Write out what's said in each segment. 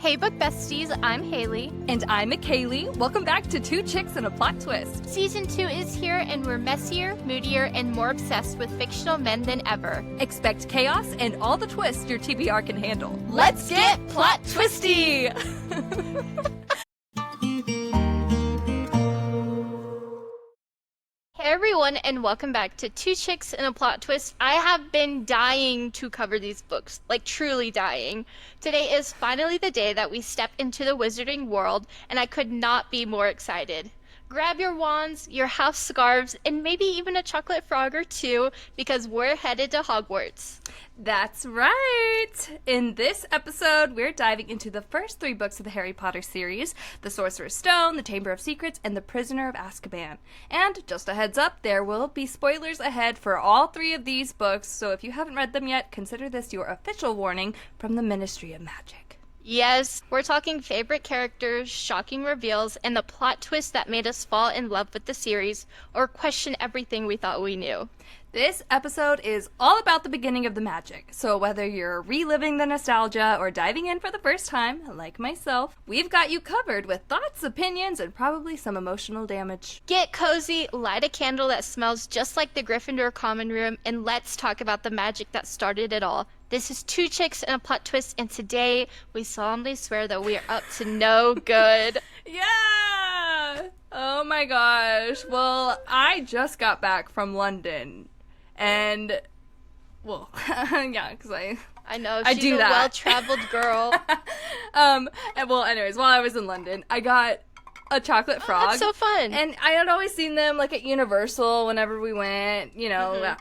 Hey book besties, I'm Haley. And I'm McCayleigh. Welcome back to Two Chicks and a Plot Twist. Season 2 is here and we're messier, moodier, and more obsessed with fictional men than ever. Expect chaos and all the twists your TBR can handle. Let's get plot twisty! Hey everyone, and welcome back to Two Chicks and a Plot Twist. I have been dying to cover these books, like truly dying. Today is finally the day that we step into the wizarding world, and I could not be more excited. Grab your wands, your house scarves, and maybe even a chocolate frog or two, because we're headed to Hogwarts. That's right! In this episode, we're diving into the first 3 books of the Harry Potter series, The Sorcerer's Stone, The Chamber of Secrets, and The Prisoner of Azkaban. And just a heads up, there will be spoilers ahead for all 3 of these books, so if you haven't read them yet, consider this your official warning from the Ministry of Magic. Yes, we're talking favorite characters, shocking reveals, and the plot twist that made us fall in love with the series or question everything we thought we knew. This episode is all about the beginning of the magic, so whether you're reliving the nostalgia or diving in for the first time, like myself, we've got you covered with thoughts, opinions, and probably some emotional damage. Get cozy, light a candle that smells just like the Gryffindor common room, and let's talk about the magic that started it all. This is Two Chicks and a Plot Twist, and today we solemnly swear that we are up to no good. Yeah! Oh my gosh. Well, I just got back from London. And, well, yeah, because I know, I she's do a that. well-traveled girl. And well, anyways, while I was in London, I got a chocolate frog. Oh, that's so fun. And I had always seen them, like, at Universal whenever we went, you know,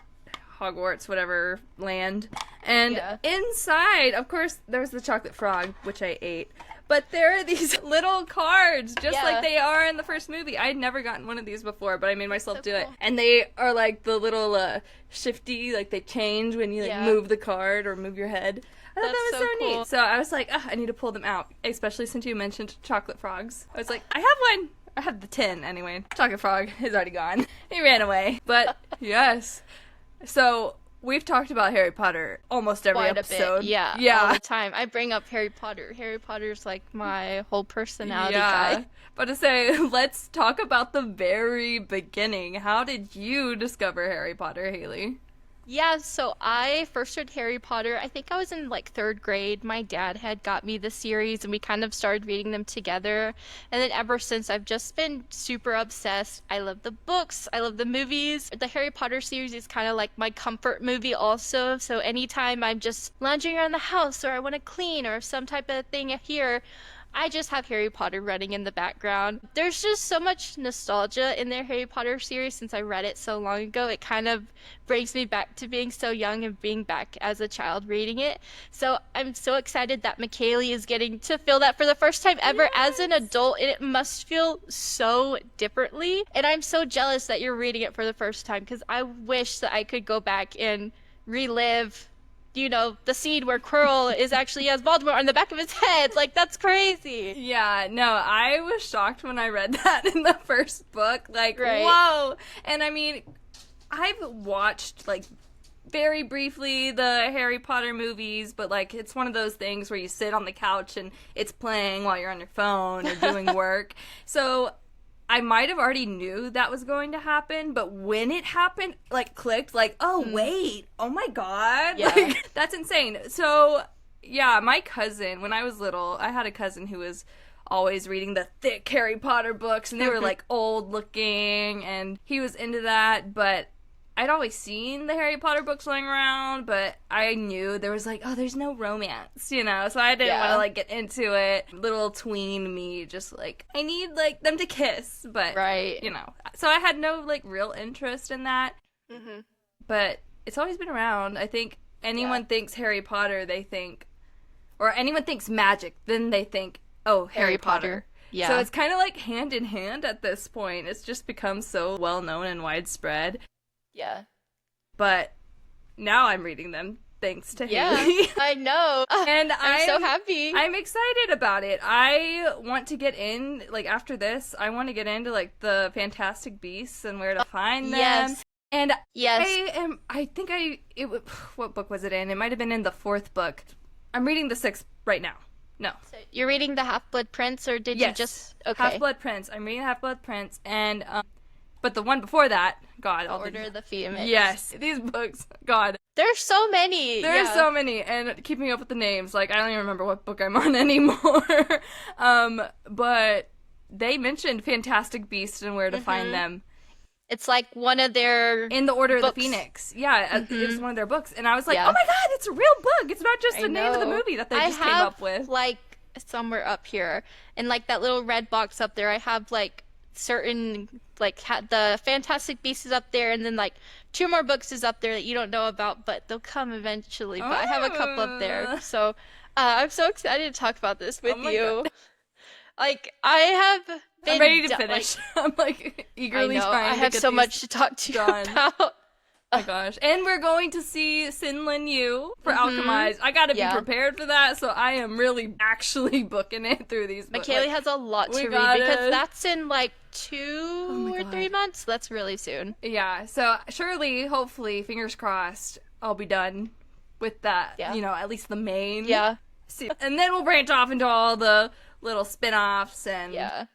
Hogwarts, whatever, land. And inside, of course, there was the chocolate frog, which I ate. But there are these little cards, just like they are in the first movie. I had never gotten one of these before, but I made myself do it. And they are like the little shifty, like they change when you like move the card or move your head. I thought that was so cool. neat. So I was like, I need to pull them out, especially since you mentioned chocolate frogs. I was like, I have one. I have the tin anyway. Chocolate frog is already gone. He ran away. But yes. So we've talked about Harry Potter almost every episode. Yeah, all the time. I bring up Harry Potter. Harry Potter's like my whole personality guide. But to say, let's talk about the very beginning. How did you discover Harry Potter, Haley? Yeah, so I first read Harry Potter, I think I was in like 3rd grade. My dad had got me the series and we kind of started reading them together. And then ever since, I've just been super obsessed. I love the books, I love the movies. The Harry Potter series is kind of like my comfort movie also. So anytime I'm just lounging around the house or I want to clean or some type of thing here, I just have Harry Potter running in the background. There's just so much nostalgia in their Harry Potter series since I read it so long ago. It kind of brings me back to being so young and being back as a child reading it. So I'm so excited that McCayleigh is getting to feel that for the first time ever as an adult, and it must feel so differently. And I'm so jealous that you're reading it for the first time because I wish that I could go back and relive, you know, the scene where Quirrell is actually has Voldemort on the back of his head. Like, that's crazy. Yeah, no, I was shocked when I read that in the first book. Like, whoa. And I mean, I've watched, like, very briefly the Harry Potter movies, but, like, it's one of those things where you sit on the couch and it's playing while you're on your phone or doing work. So I might have already knew that was going to happen, but when it happened, like, clicked, like, oh, wait, oh my god, like, that's insane. So, yeah, my cousin, when I was little, I had a cousin who was always reading the thick Harry Potter books, and they were, like, old-looking, and he was into that, but I'd always seen the Harry Potter books lying around, but I knew there was like, oh, there's no romance, you know, so I didn't want to, like, get into it. Little tween me, just, like, I need, like, them to kiss, but, you know, so I had no, like, real interest in that, but it's always been around. I think anyone thinks Harry Potter, they think, or anyone thinks magic, then they think, oh, Harry Potter. Yeah. So it's kind of, like, hand in hand at this point. It's just become so well-known and widespread. Yeah. But now I'm reading them thanks to Yeah, Haley. I know. And I'm so happy. I'm excited about it. I want to get in, like, after this, I want to get into, like, the Fantastic Beasts and where to find them. Yes. And yes. what book was it in? It might have been in the 4th book. I'm reading the 6th right now. No. So you're reading the Half-Blood Prince, or did you Yes. just okay? Half-Blood Prince. I'm reading Half-Blood Prince, and but the one before that, God, all Order the of the Phoenix. yes, these books, God, There's so many. there's Yeah. so many, and keeping up with the names, like I don't even remember what book I'm on anymore. But they mentioned Fantastic Beasts and where to find them It's like one of their in the Order books. of the Phoenix. Yeah, it was one of their books, and I was like, Yeah. oh my God, it's a real book. It's not just I the name of the know. movie that they I just came have up with. like somewhere up here, and like that little red box up there. I have like certain like the Fantastic Beasts is up there, and then like two more books is up there that you don't know about, but they'll come eventually. But I have a couple up there, Oh. so I'm so excited to talk about this with Oh my you. God. Like I have I'm been ready to like, finish. I'm like I eagerly know trying I to have get so these much to talk to you done. about. Oh my gosh. And we're going to see Sinlin Yu for Alchemized. I gotta be Yeah. prepared for that, so I am really actually booking it through these books. McCayleigh Like, has a lot we to read got because it. that's in like Oh two my or God. 3 months. That's really soon. yeah, so surely, hopefully, fingers crossed, I'll be done with that. Yeah. You know, at least the main. Yeah, See, and then we'll branch off into all the little spin-offs and yeah.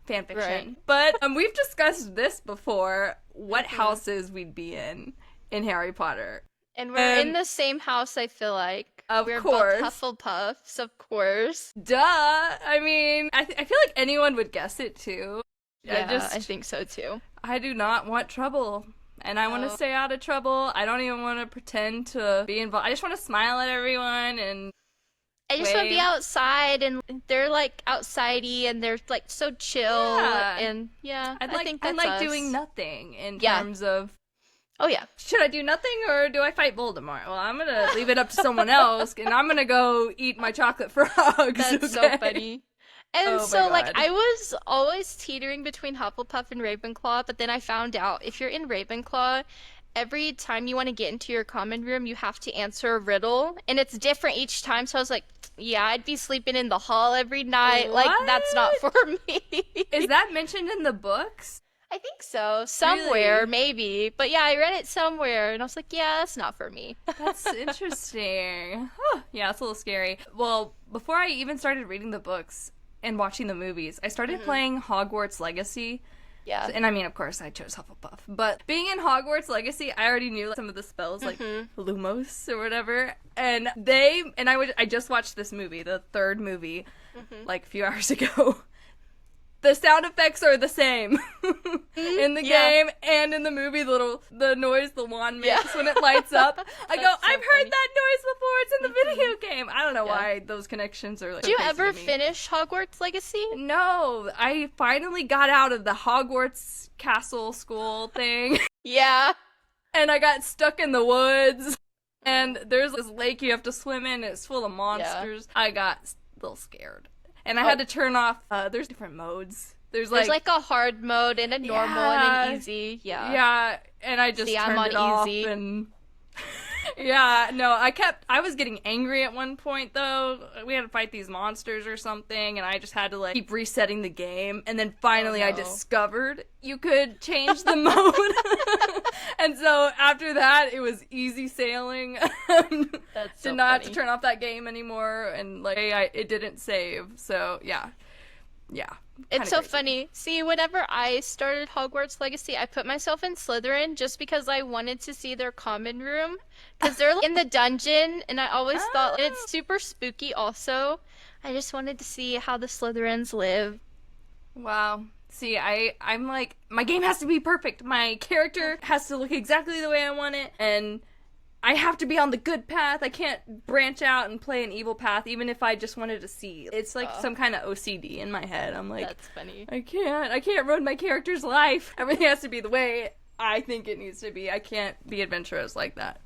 fan fiction. Right. But we've discussed this before, what houses we'd be in Harry Potter. And we're in And- the same house, I feel like. Of we're course. both Hufflepuffs, of course. Duh. I mean, I feel like anyone would guess it too. Yeah, I think so too. I do not want trouble. And I want to No. stay out of trouble. I don't even want to pretend to be involved. I just want to smile at everyone and I just want to be wave. outside, and they're like outsidey, and they're like so chill, Yeah. and yeah, I think I that's like us. doing nothing in Yeah. terms of Oh yeah, should I do nothing or do I fight Voldemort? Well, I'm gonna leave it up to someone else, and I'm gonna go eat my chocolate frogs. that's so okay? funny. And Oh my so, like, God. I was always teetering between Hufflepuff and Ravenclaw, but then I found out if you're in Ravenclaw, every time you want to get into your common room, you have to answer a riddle, and it's different each time. So I was like, yeah, I'd be sleeping in the hall every night. Like, that's not for me. Is that mentioned in the books? I think so. Somewhere, Really? maybe. But yeah, I read it somewhere, and I was like, yeah, that's not for me. That's interesting. Huh. Yeah, it's a little scary. Well, before I even started reading the books and watching the movies, I started playing Hogwarts Legacy. Yeah. And I mean, of course, I chose Hufflepuff. But being in Hogwarts Legacy, I already knew some of the spells, like Lumos or whatever. And I just watched this movie, the third movie, like a few hours ago. The sound effects are the same in the Yeah. game and in the movie. The noise the wand makes when it lights up. I go, That's so I've heard funny. that noise before. It's in the video game. I don't know why those connections are. Like, Did you so crazy ever to me. finish Hogwarts Legacy? No, I finally got out of the Hogwarts castle school thing, Yeah. and I got stuck in the woods. And there's this lake you have to swim in. And it's full of monsters. I got a little scared. And I had to turn off. There's different modes. There's There's like a hard mode and a normal and an easy. Yeah. yeah, and I just See, I'm turned on it off easy. and yeah, no, I was getting angry at one point though. We had to fight these monsters or something, and I just had to like keep resetting the game, and then finally I no. discovered you could change the mode. And so after that it was easy sailing. That's so Did not have to funny. turn off that game anymore, and like it didn't save. So yeah. It's Kinda so crazy. funny. See, whenever I started Hogwarts Legacy, I put myself in Slytherin just because I wanted to see their common room. Because they're like, in the dungeon, and I always thought it's super spooky also. I just wanted to see how the Slytherins live. Wow. See, I'm like, my game has to be perfect. My character has to look exactly the way I want it, and I have to be on the good path. I can't branch out and play an evil path, even if I just wanted to see. It's like some kind of OCD in my head. I'm like, That's funny. I can't ruin my character's life. Everything has to be the way I think it needs to be. I can't be adventurous like that.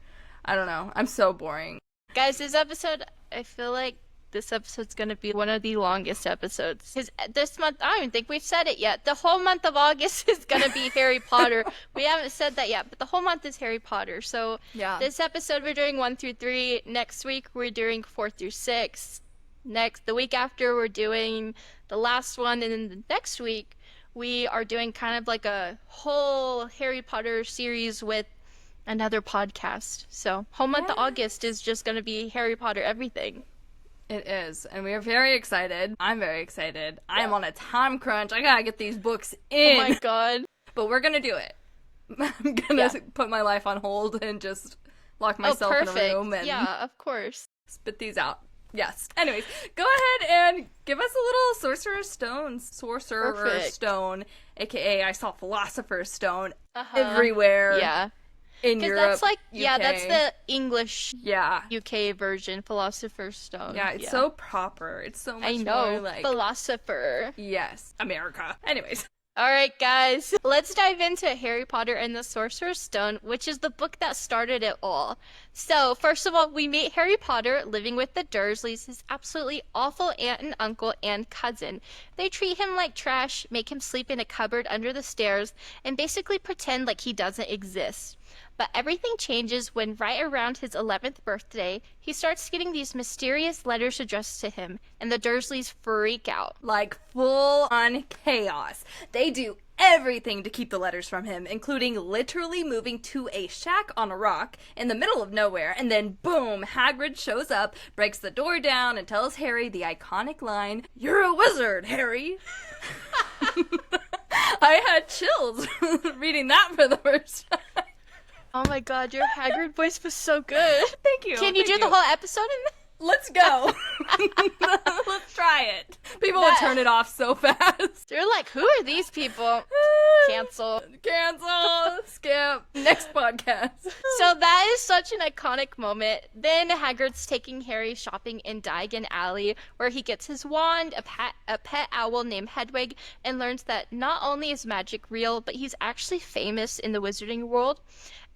I don't know. I'm so boring. Guys, this episode, I feel like this episode's gonna be one of the longest episodes. Because this month, I don't even think we've said it yet. The whole month of August is gonna be Harry Potter. We haven't said that yet, but the whole month is Harry Potter. So Yeah. this episode we're doing 1 through 3. Next week we're doing 4 through 6. The week after we're doing the last one, and then the next week we are doing kind of like a whole Harry Potter series with another podcast. So whole month of Yes. August is just gonna be Harry Potter everything. It is, and we are very excited. I'm very excited. I am on a time crunch. I gotta get these books in. Oh my god. But we're gonna do it. I'm gonna put my life on hold and just lock myself in a room and of course. spit these out. Yes. Anyways, go ahead and give us a little Sorcerer Stone, aka I saw Philosopher's Stone everywhere. Yeah. In Europe, that's like, UK. that's the English Yeah. UK version, Philosopher's Stone. Yeah, it's so proper. It's so much more like... Philosopher. Yes. America. Anyways. Alright, guys. Let's dive into Harry Potter and the Sorcerer's Stone, which is the book that started it all. So, first of all, we meet Harry Potter living with the Dursleys, his absolutely awful aunt and uncle and cousin. They treat him like trash, make him sleep in a cupboard under the stairs, and basically pretend like he doesn't exist. But everything changes when right around his 11th birthday, he starts getting these mysterious letters addressed to him, and the Dursleys freak out. Like full-on chaos. They do everything to keep the letters from him, including literally moving to a shack on a rock in the middle of nowhere, and then boom, Hagrid shows up, breaks the door down, and tells Harry the iconic line, "You're a wizard, Harry." I had chills reading that for the first time. Oh my god, your Hagrid voice was so good. Thank you. Can you do the whole episode in Let's go. Let's try it. People will turn it off so fast. They're like, who are these people? Cancel. Skip. Next podcast. So that is such an iconic moment. Then Hagrid's taking Harry shopping in Diagon Alley, where he gets his wand, a pet owl named Hedwig, and learns that not only is magic real, but he's actually famous in the wizarding world.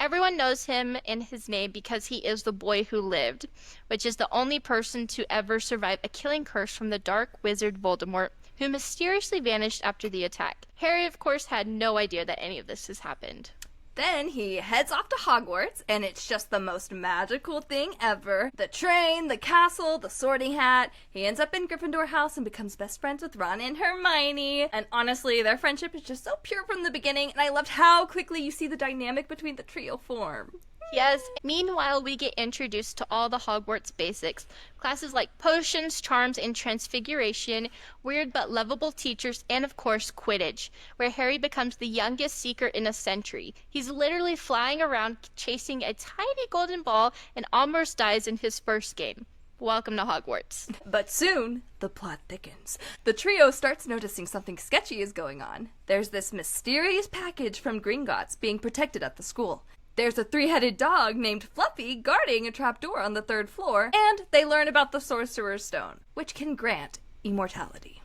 Everyone knows him and his name because he is the boy who lived, which is the only person to ever survive a killing curse from the dark wizard Voldemort, who mysteriously vanished after the attack. Harry, of course, had no idea that any of this has happened. Then he heads off to Hogwarts, and it's just the most magical thing ever. The train, the castle, the sorting hat. He ends up in Gryffindor house and becomes best friends with Ron and Hermione. And honestly, their friendship is just so pure from the beginning, and I loved how quickly you see the dynamic between the trio form. Yes. Meanwhile, we get introduced to all the Hogwarts basics. Classes like potions, charms, and transfiguration, weird but lovable teachers, and of course, Quidditch, where Harry becomes the youngest seeker in a century. He's literally flying around chasing a tiny golden ball and almost dies in his first game. Welcome to Hogwarts. But soon, the plot thickens. The trio starts noticing something sketchy is going on. There's this mysterious package from Gringotts being protected at the school. There's a three-headed dog named Fluffy guarding a trapdoor on the 3rd floor, and they learn about the Sorcerer's Stone, which can grant immortality.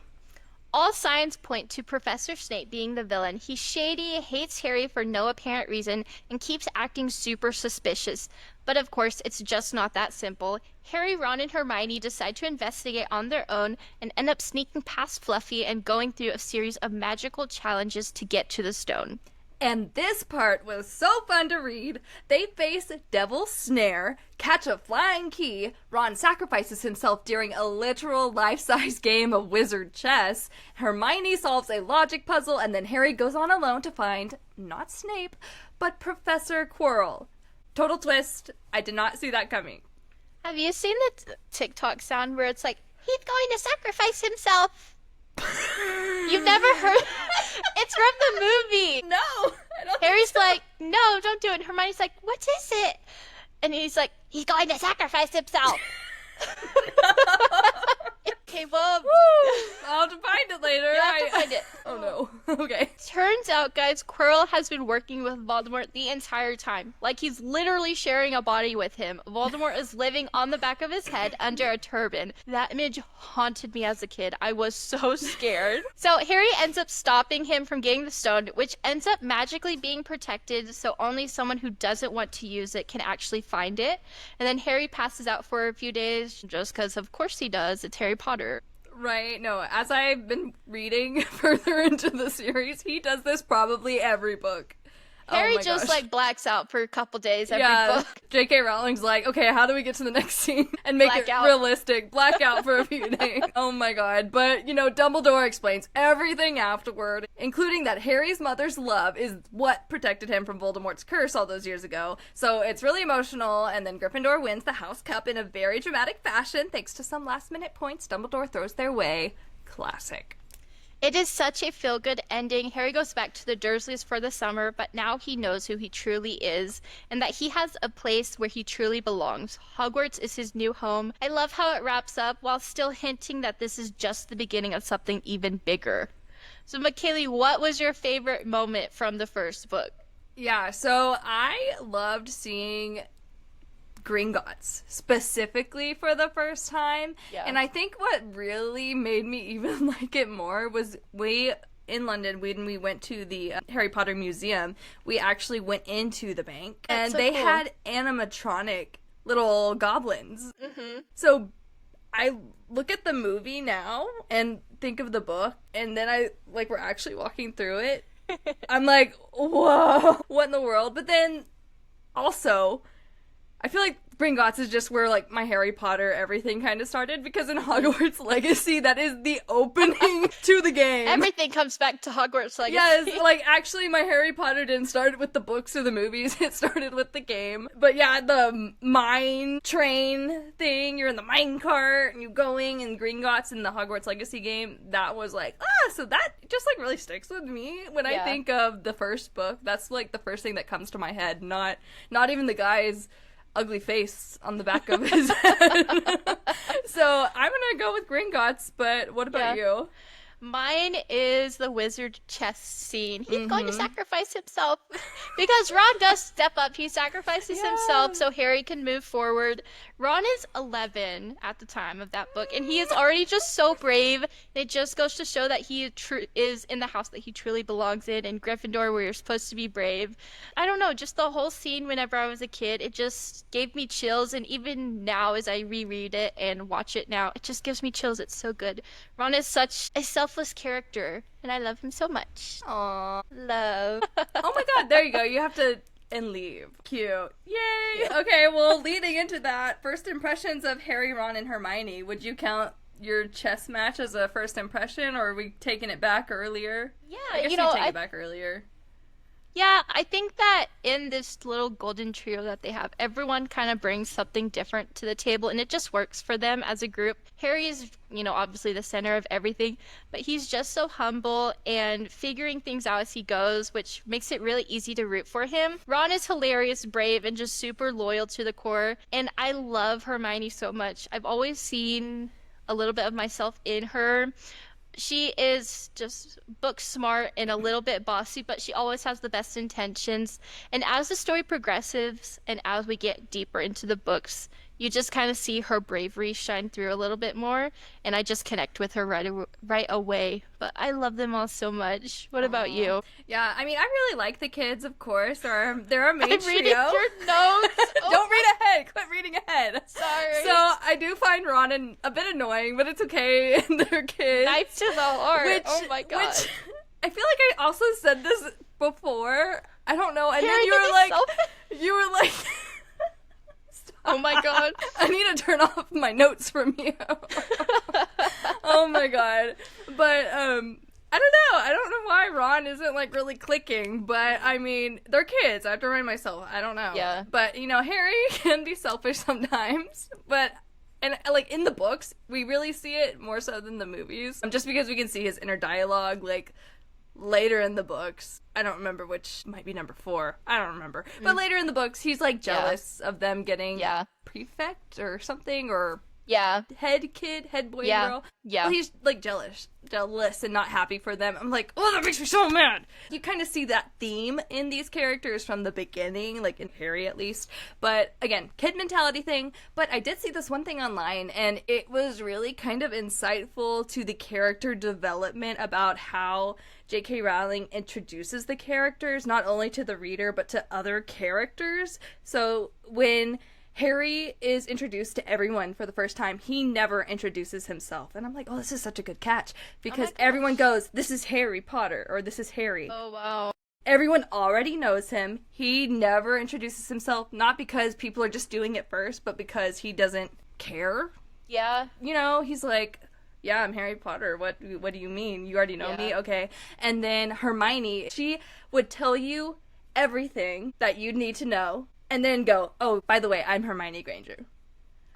All signs point to Professor Snape being the villain. He's shady, hates Harry for no apparent reason, and keeps acting super suspicious. But of course, it's just not that simple. Harry, Ron, and Hermione decide to investigate on their own and end up sneaking past Fluffy and going through a series of magical challenges to get to the stone. And this part was so fun to read. They face Devil's Snare, catch a flying key, Ron sacrifices himself during a literal life-size game of wizard chess, Hermione solves a logic puzzle, and then Harry goes on alone to find, not Snape, but Professor Quirrell. Total twist. I did not see that coming. Have you seen the TikTok sound where it's like, he's going to sacrifice himself? You've never heard? It's from the movie. No, I don't. Harry's like, no, don't do it. And Hermione's like, what is it? And he's like, he's going to sacrifice himself. Okay, well, I'll have to find it later. You have to find it. Oh no. Okay. Turns out, guys, Quirrell has been working with Voldemort the entire time. Like, he's literally sharing a body with him. Voldemort is living on the back of his head under a turban. That image haunted me as a kid. I was so scared. So Harry ends up stopping him from getting the stone, which ends up magically being protected, so only someone who doesn't want to use it can actually find it. And then Harry passes out for a few days, just because of course he does. It's Harry Potter. Right, no, as I've been reading further into the series, he does this probably every book. Oh Harry my just gosh. like blacks out for a couple days every Yeah, book. J.K. Rowling's like, okay, how do we get to the next scene and make it Blackout. realistic? Blackout for a few days. Oh my god. But, Dumbledore explains everything afterward, including that Harry's mother's love is what protected him from Voldemort's curse all those years ago. So it's really emotional, and then Gryffindor wins the House Cup in a very dramatic fashion, thanks to some last-minute points Dumbledore throws their way. Classic. It is such a feel-good ending. Harry goes back to the Dursleys for the summer, but now he knows who he truly is and that he has a place where he truly belongs. Hogwarts is his new home. I love how it wraps up while still hinting that this is just the beginning of something even bigger. So, McKayleigh, what was your favorite moment from the first book? Yeah, so I loved seeing Gringotts specifically for the first time. Yeah. And I think what really made me even like it more was in London, when we went to the Harry Potter Museum, we actually went into the bank. That's and so they cool. had animatronic little goblins. Mm-hmm. So I look at the movie now and think of the book, and then we're actually walking through it. I'm like, whoa, what in the world? But then also, I feel like Gringotts is just where, like, my Harry Potter everything kind of started, because in Hogwarts Legacy, that is the opening to the game. Everything comes back to Hogwarts Legacy. Yes, like, actually, my Harry Potter didn't start with the books or the movies, it started with the game. But yeah, the mine train thing, you're in the mine cart, and you're going, and Gringotts in the Hogwarts Legacy game, that was like, so that just, like, really sticks with me. When I think of the first book, that's, like, the first thing that comes to my head, not even the guy's ugly face on the back of his head. So I'm gonna go with Gringotts, but what about you? Mine is the wizard chess scene. He's going to sacrifice himself because Ron does step up. He sacrifices himself so Harry can move forward. Ron is 11 at the time of that book, and he is already just so brave. It just goes to show that he is in the house that he truly belongs in Gryffindor, where you're supposed to be brave. I don't know, just the whole scene whenever I was a kid, it just gave me chills, and even now as I reread it and watch it now, it just gives me chills. It's so good. Ron is such a selfless character, and I love him so much. Aww. Love. Oh my god, there you go. You have to and leave. Cute. Yay! Okay, well, leading into that, first impressions of Harry, Ron, and Hermione. Would you count your chess match as a first impression, or are we taking it back earlier? Yeah, I guess we take it back earlier. Yeah, I think that in this little golden trio that they have, everyone kind of brings something different to the table, and it just works for them as a group. Harry is, obviously the center of everything, but he's just so humble and figuring things out as he goes, which makes it really easy to root for him. Ron is hilarious, brave, and just super loyal to the core, and I love Hermione so much. I've always seen a little bit of myself in her. She is just book smart and a little bit bossy, but she always has the best intentions. And as the story progresses and as we get deeper into the books, you just kind of see her bravery shine through a little bit more, and I just connect with her right away. But I love them all so much. What about you? Yeah, I mean, I really like the kids, of course. They're our main I'm trio. reading your notes. Don't read ahead. Quit reading ahead. Sorry. So I do find Ron a bit annoying, but it's okay. And they're kids. Knife to the heart. Oh my god. Which I feel like I also said this before. I don't know. And Harry, then you were like. Oh my god. I need to turn off my notes from you. Oh my god. But I don't know. I don't know why Ron isn't like really clicking, but I mean, they're kids. I have to remind myself. I don't know. Yeah. But Harry can be selfish sometimes, but like in the books, we really see it more so than the movies. Just because we can see his inner dialogue like later in the books. I don't remember which, might be number 4. I don't remember. But later in the books, he's like jealous of them getting prefect or something, or head boy and girl. Yeah. Well, he's like jealous and not happy for them. I'm like, oh, that makes me so mad. You kind of see that theme in these characters from the beginning, like in Harry at least. But again, kid mentality thing. But I did see this one thing online, and it was really kind of insightful to the character development about how J.K. Rowling introduces the characters, not only to the reader, but to other characters. So when Harry is introduced to everyone for the first time, he never introduces himself. And I'm like, oh, this is such a good catch. Because everyone goes, this is Harry Potter, or this is Harry. Oh, wow. Everyone already knows him. He never introduces himself, not because people are just doing it first, but because he doesn't care. Yeah. You know, he's like, yeah, I'm Harry Potter. What do you mean? You already know me? Okay. And then Hermione, she would tell you everything that you'd need to know and then go, oh, by the way, I'm Hermione Granger.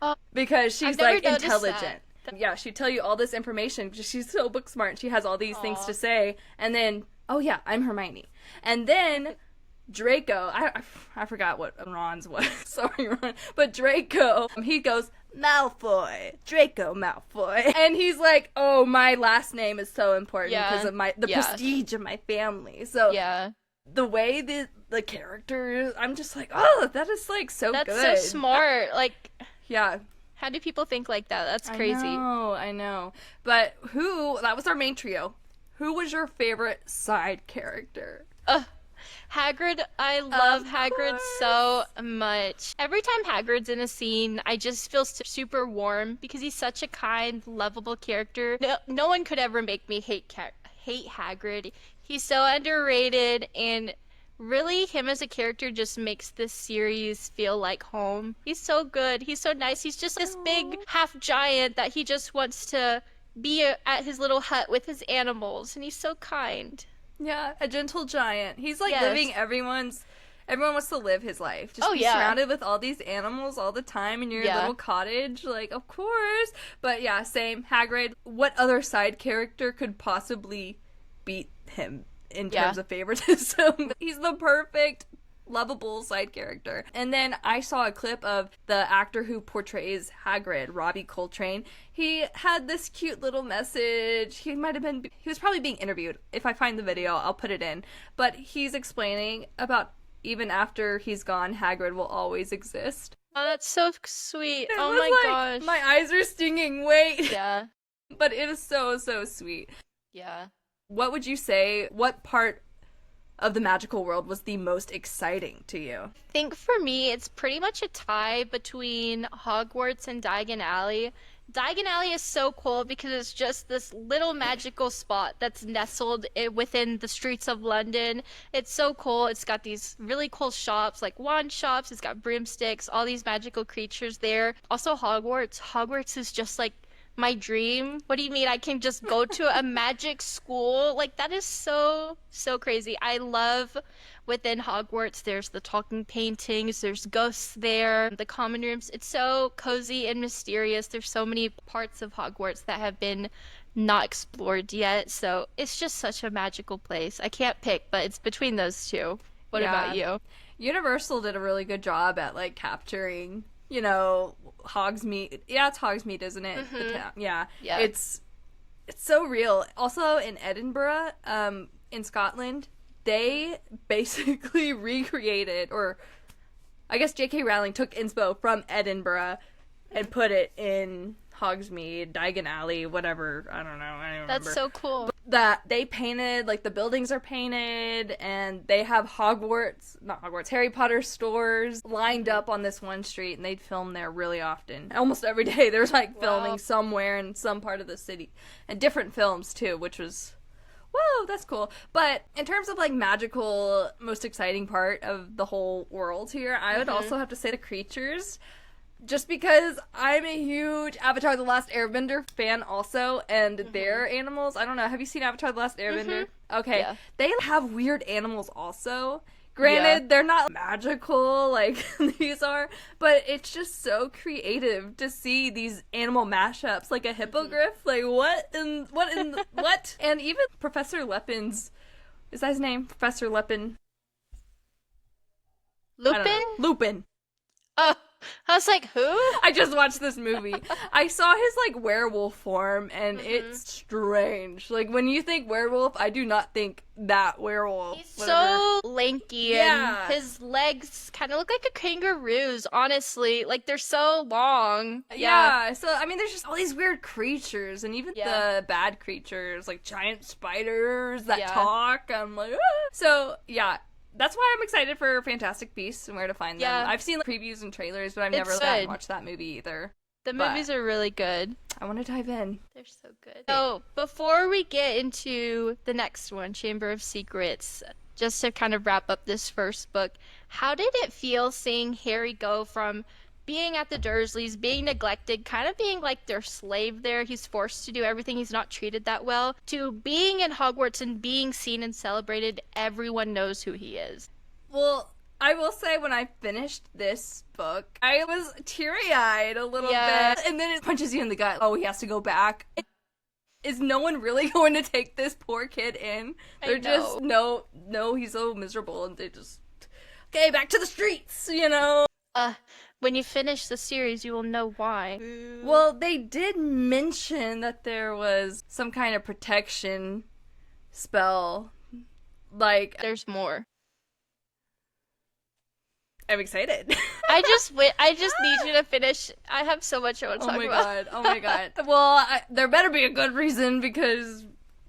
Oh, because she's I've never like noticed intelligent. that. Yeah, she'd tell you all this information because she's so book smart. She has all these things Aw. to say. And then, oh yeah, I'm Hermione. And then Draco, I forgot what Ron's was. Sorry, Ron. But Draco, he goes, Malfoy, Draco Malfoy. And he's like, oh, my last name is so important because of the prestige of my family. So Yeah. the way the characters, I'm just like, oh, that is like so That's good. so smart. Like, Yeah. how do people think like that? That's crazy. I know. But that was our main trio. Who was your favorite side character? Hagrid, I love Of Hagrid course. so much. Every time Hagrid's in a scene, I just feel super warm because he's such a kind, lovable character. No one could ever make me hate Hagrid. He's so underrated, and really, him as a character just makes this series feel like home. He's so good. He's so nice. He's just this big half giant that he just wants to be at his little hut with his animals, and he's so kind. Yeah, a gentle giant. He's like Yes. living everyone wants to live his life. Just Oh, be yeah. surrounded with all these animals all the time in your Yeah. little cottage. Like, of course. But yeah, same. Hagrid. What other side character could possibly beat him in terms of favoritism? He's the perfect lovable side character. And then I saw a clip of the actor who portrays Hagrid, Robbie Coltrane. He had this cute little message. He was probably being interviewed. If I find the video, I'll put it in. But he's explaining about even after he's gone, Hagrid will always exist. Oh, that's so sweet. It Oh was my like, gosh. my eyes are stinging. Wait. Yeah. But it is so, so sweet. Yeah. What would you say, what part of the magical world was the most exciting to you? I think for me, it's pretty much a tie between Hogwarts and Diagon Alley. Diagon Alley is so cool because it's just this little magical spot that's nestled within the streets of London. It's so cool. It's got these really cool shops, like wand shops. It's got broomsticks, all these magical creatures there. Also, Hogwarts. Hogwarts is just like my dream. What do you mean I can just go to a magic school? Like, that is so, so crazy. I love within Hogwarts, there's the talking paintings, there's ghosts there, the common rooms. It's so cozy and mysterious. There's so many parts of Hogwarts that have been not explored yet. So it's just such a magical place. I can't pick, but it's between those two. What about you? Universal did a really good job at like capturing, Hogsmeade. Yeah, it's Hogsmeade, isn't it? The town. Yeah. Yeah. It's so real. Also in Edinburgh, in Scotland, they basically recreated, or I guess J.K. Rowling took inspo from Edinburgh and put it in Hogsmeade, Diagon Alley, whatever. I don't know. I don't remember. That's so cool. That they painted, like the buildings are painted, and they have Harry Potter stores lined up on this one street, and they'd film there really often. Almost every day there's like filming somewhere in some part of the city. And different films too, which was, whoa, that's cool. But in terms of like magical, most exciting part of the whole world here, I would also have to say the creatures. Just because I'm a huge Avatar The Last Airbender fan also, and their animals, I don't know, have you seen Avatar The Last Airbender? Okay. Yeah. They have weird animals also. Granted, they're not magical like these are, but it's just so creative to see these animal mashups, like a hippogriff, like what? And even Professor Lepin's, is that his name? Professor Lepin? Lupin? Lupin. Oh, I was like, who? I just watched this movie. I saw his like werewolf form, and it's strange. Like when you think werewolf, I do not think that werewolf. He's whatever. so lanky, Yeah. and his legs kind of look like a kangaroo's, honestly. Like, they're so long. Yeah. So I mean, there's just all these weird creatures, and even Yeah. the bad creatures, like giant spiders that Yeah. talk. I'm like, ah. So yeah. That's why I'm excited for Fantastic Beasts and where to find them. Yeah. I've seen previews and trailers, but I've It's never sat and good. watched that movie either. The But- movies are really good. I want to dive in. They're so good. So, before we get into the next one, Chamber of Secrets, just to kind of wrap up this first book, how did it feel seeing Harry go from being at the Dursleys, being neglected, kind of being like their slave there? He's forced to do everything, he's not treated that well, to being in Hogwarts and being seen and celebrated. Everyone knows who he is. Well, I will say when I finished this book, I was teary-eyed a little bit. And then it punches you in the gut. Oh, he has to go back. Is no one really going to take this poor kid in? They're just, no, he's so miserable, and they just, okay, back to the streets, you know? When you finish the series, you will know why. Well, they did mention that there was some kind of protection spell. Like, there's more. I'm excited. I just need you to finish. I have so much I want to talk about. Oh my god. Well, there better be a good reason because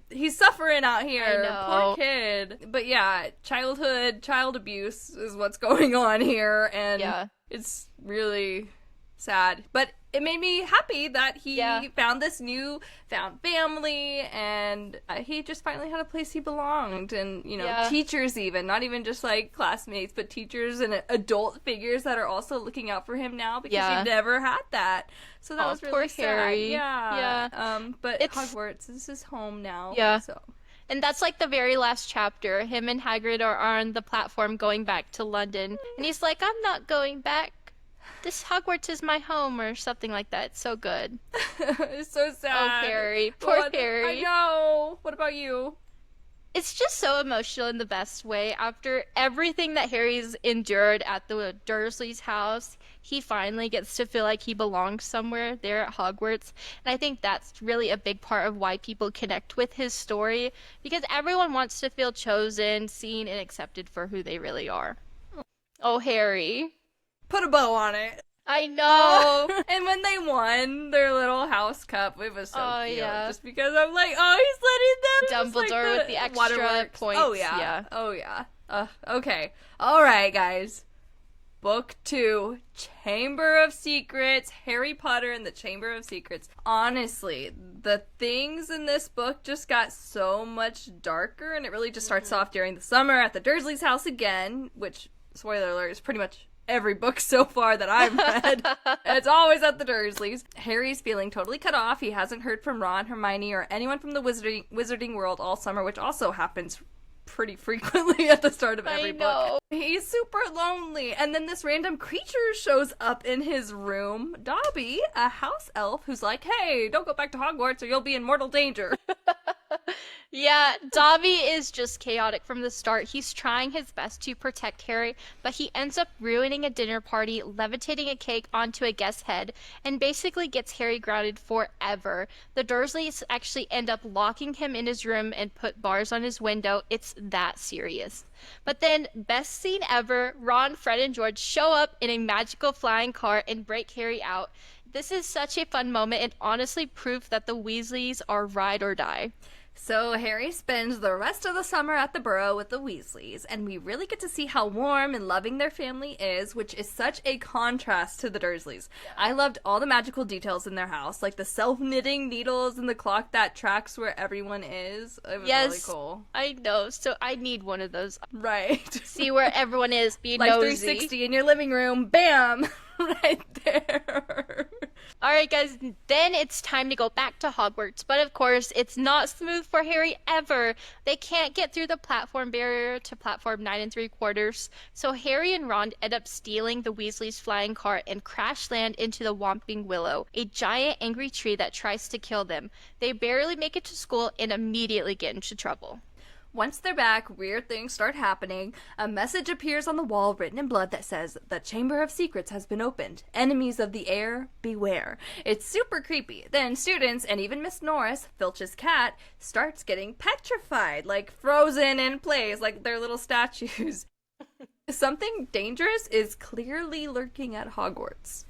he's suffering out here. I know. Poor kid. But yeah, child abuse is what's going on here, and it's really sad. But it made me happy that he found this found family, and he just finally had a place he belonged. And, you know, teachers even, not even just like classmates, but teachers and adult figures that are also looking out for him now because he never had that. So that was really poor sad. Harry. Yeah. But Hogwarts is his home now. Yeah. So. And that's like the very last chapter. Him and Hagrid are on the platform going back to London. And he's like, I'm not going back. This Hogwarts is my home, or something like that. It's so good. It's so sad. Oh, Harry. Poor Harry. I know. What about you? It's just so emotional in the best way. After everything that Harry's endured at the Dursleys' house, he finally gets to feel like he belongs somewhere there at Hogwarts. And I think that's really a big part of why people connect with his story, because everyone wants to feel chosen, seen, and accepted for who they really are. Oh, Harry. Put a bow on it. I know. And when they won their little house cup, it was so cute. Yeah. Just because I'm like, oh, he's letting them. Dumbledore with the extra waterworks. points. Oh yeah. Oh yeah. Okay. All right, guys. Book 2, Chamber of Secrets, Harry Potter and the Chamber of Secrets. Honestly, the things in this book just got so much darker, and it really just starts off during the summer at the Dursleys' house again, which, spoiler alert, is pretty much every book so far that I've read. It's always at the Dursleys. Harry's feeling totally cut off. He hasn't heard from Ron, Hermione, or anyone from the wizarding world all summer, which also happens pretty frequently at the start of every book. He's super lonely. And then this random creature shows up in his room. Dobby, a house elf, who's like, hey, don't go back to Hogwarts or you'll be in mortal danger. Yeah, Dobby is just chaotic from the start. He's trying his best to protect Harry, but he ends up ruining a dinner party, levitating a cake onto a guest's head, and basically gets Harry grounded forever. The Dursleys actually end up locking him in his room and put bars on his window. It's that serious. But then, best scene ever, Ron, Fred, and George show up in a magical flying car and break Harry out. This is such a fun moment and honestly proof that the Weasleys are ride or die. So Harry spends the rest of the summer at the Burrow with the Weasleys, and we really get to see how warm and loving their family is, which is such a contrast to the Dursleys. I loved all the magical details in their house, like the self-knitting needles and the clock that tracks where everyone is. It was really cool. I know. So I need one of those. Right. See where everyone is, be like nosy. 360 in your living room. Bam! Right there. Alright guys, then it's time to go back to Hogwarts, but of course it's not smooth for Harry ever. They can't get through the platform barrier to platform 9 3/4, so Harry and Ron end up stealing the Weasley's flying car and crash land into the Whomping Willow, a giant angry tree that tries to kill them. They barely make it to school and immediately get into trouble. Once they're back, weird things start happening. A message appears on the wall written in blood that says, "The Chamber of Secrets has been opened. Enemies of the air, beware." It's super creepy. Then students, and even Miss Norris, Filch's cat, starts getting petrified, like frozen in place, like they're little statues. Something dangerous is clearly lurking at Hogwarts.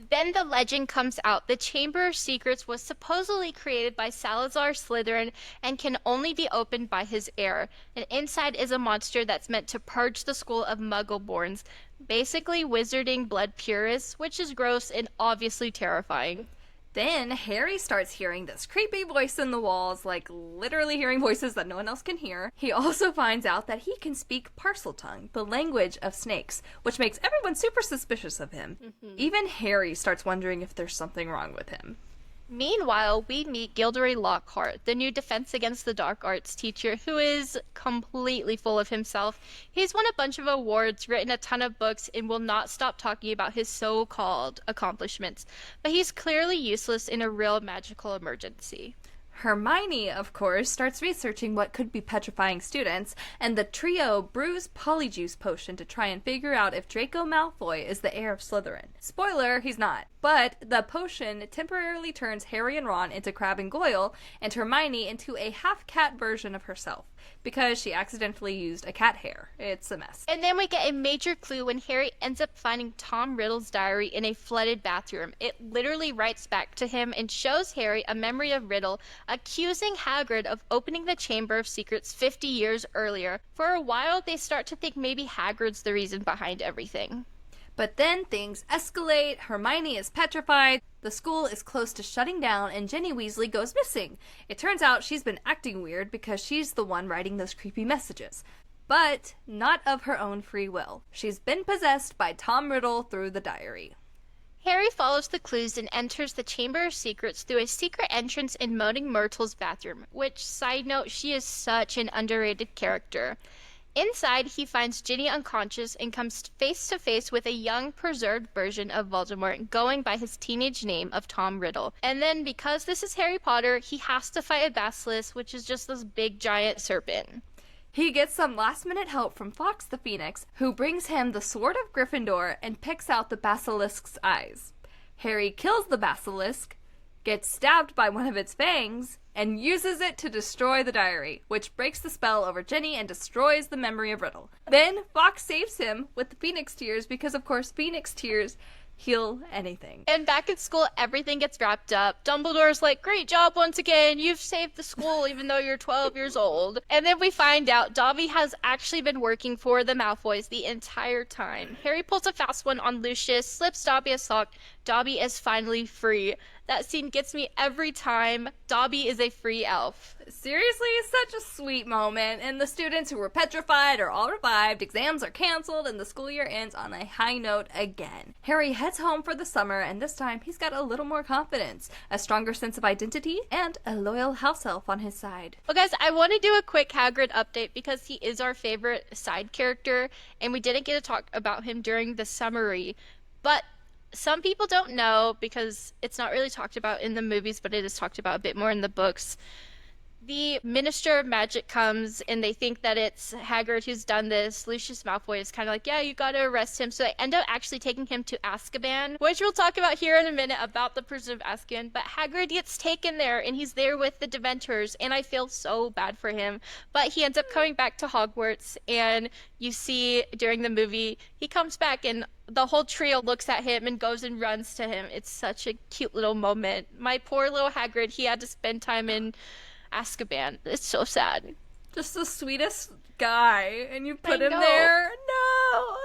Then the legend comes out. The Chamber of Secrets was supposedly created by Salazar Slytherin and can only be opened by his heir. And inside is a monster that's meant to purge the school of Muggleborns, basically wizarding blood purists, which is gross and obviously terrifying. Then Harry starts hearing this creepy voice in the walls, like literally hearing voices that no one else can hear. He also finds out that he can speak Parseltongue, the language of snakes, which makes everyone super suspicious of him. Even Harry starts wondering if there's something wrong with him. Meanwhile, we meet Gilderoy Lockhart, the new Defense Against the Dark Arts teacher, who is completely full of himself. He's won a bunch of awards, written a ton of books, and will not stop talking about his so-called accomplishments. But he's clearly useless in a real magical emergency. Hermione, of course, starts researching what could be petrifying students, and the trio brews Polyjuice Potion to try and figure out if Draco Malfoy is the heir of Slytherin. Spoiler, he's not. But the potion temporarily turns Harry and Ron into Crabbe and Goyle, and Hermione into a half-cat version of herself, because she accidentally used a cat hair. It's a mess. And then we get a major clue when Harry ends up finding Tom Riddle's diary in a flooded bathroom. It literally writes back to him and shows Harry a memory of Riddle accusing Hagrid of opening the Chamber of Secrets 50 years earlier. For a while, they start to think maybe Hagrid's the reason behind everything. But then things escalate, Hermione is petrified, the school is close to shutting down, and Ginny Weasley goes missing. It turns out she's been acting weird because she's the one writing those creepy messages. But not of her own free will. She's been possessed by Tom Riddle through the diary. Harry follows the clues and enters the Chamber of Secrets through a secret entrance in Moaning Myrtle's bathroom, which, side note, she is such an underrated character. Inside, he finds Ginny unconscious and comes face to face with a young, preserved version of Voldemort going by his teenage name of Tom Riddle. And then, because this is Harry Potter, he has to fight a basilisk, which is just this big, giant serpent. He gets some last-minute help from Fawkes the Phoenix, who brings him the Sword of Gryffindor and picks out the basilisk's eyes. Harry kills the basilisk, gets stabbed by one of its fangs, and uses it to destroy the diary, which breaks the spell over Ginny and destroys the memory of Riddle. Then Fawkes saves him with the Phoenix Tears because, of course, Phoenix Tears heal anything. And back at school, everything gets wrapped up. Dumbledore's like, great job once again. You've saved the school even though you're 12 years old. And then we find out Dobby has actually been working for the Malfoys the entire time. Harry pulls a fast one on Lucius, slips Dobby a sock. Dobby is finally free. That scene gets me every time. Dobby is a free elf. Seriously, such a sweet moment, and the students who were petrified are all revived, exams are canceled, and the school year ends on a high note again. Harry heads home for the summer, and this time he's got a little more confidence, a stronger sense of identity, and a loyal house elf on his side. Well, guys, I want to do a quick Hagrid update because he is our favorite side character, and we didn't get to talk about him during the summary, but some people don't know because it's not really talked about in the movies, but it is talked about a bit more in the books. The Minister of Magic comes, and they think that it's Hagrid who's done this. Lucius Malfoy is kind of like, yeah, you gotta arrest him. So they end up actually taking him to Azkaban, which we'll talk about here in a minute about the prison of Azkaban. But Hagrid gets taken there, and he's there with the Dementors, and I feel so bad for him. But he ends up coming back to Hogwarts, and you see during the movie, he comes back, and the whole trio looks at him and goes and runs to him. It's such a cute little moment. My poor little Hagrid, he had to spend time in Azkaban. It's so sad. Just the sweetest guy, and you put him there? No!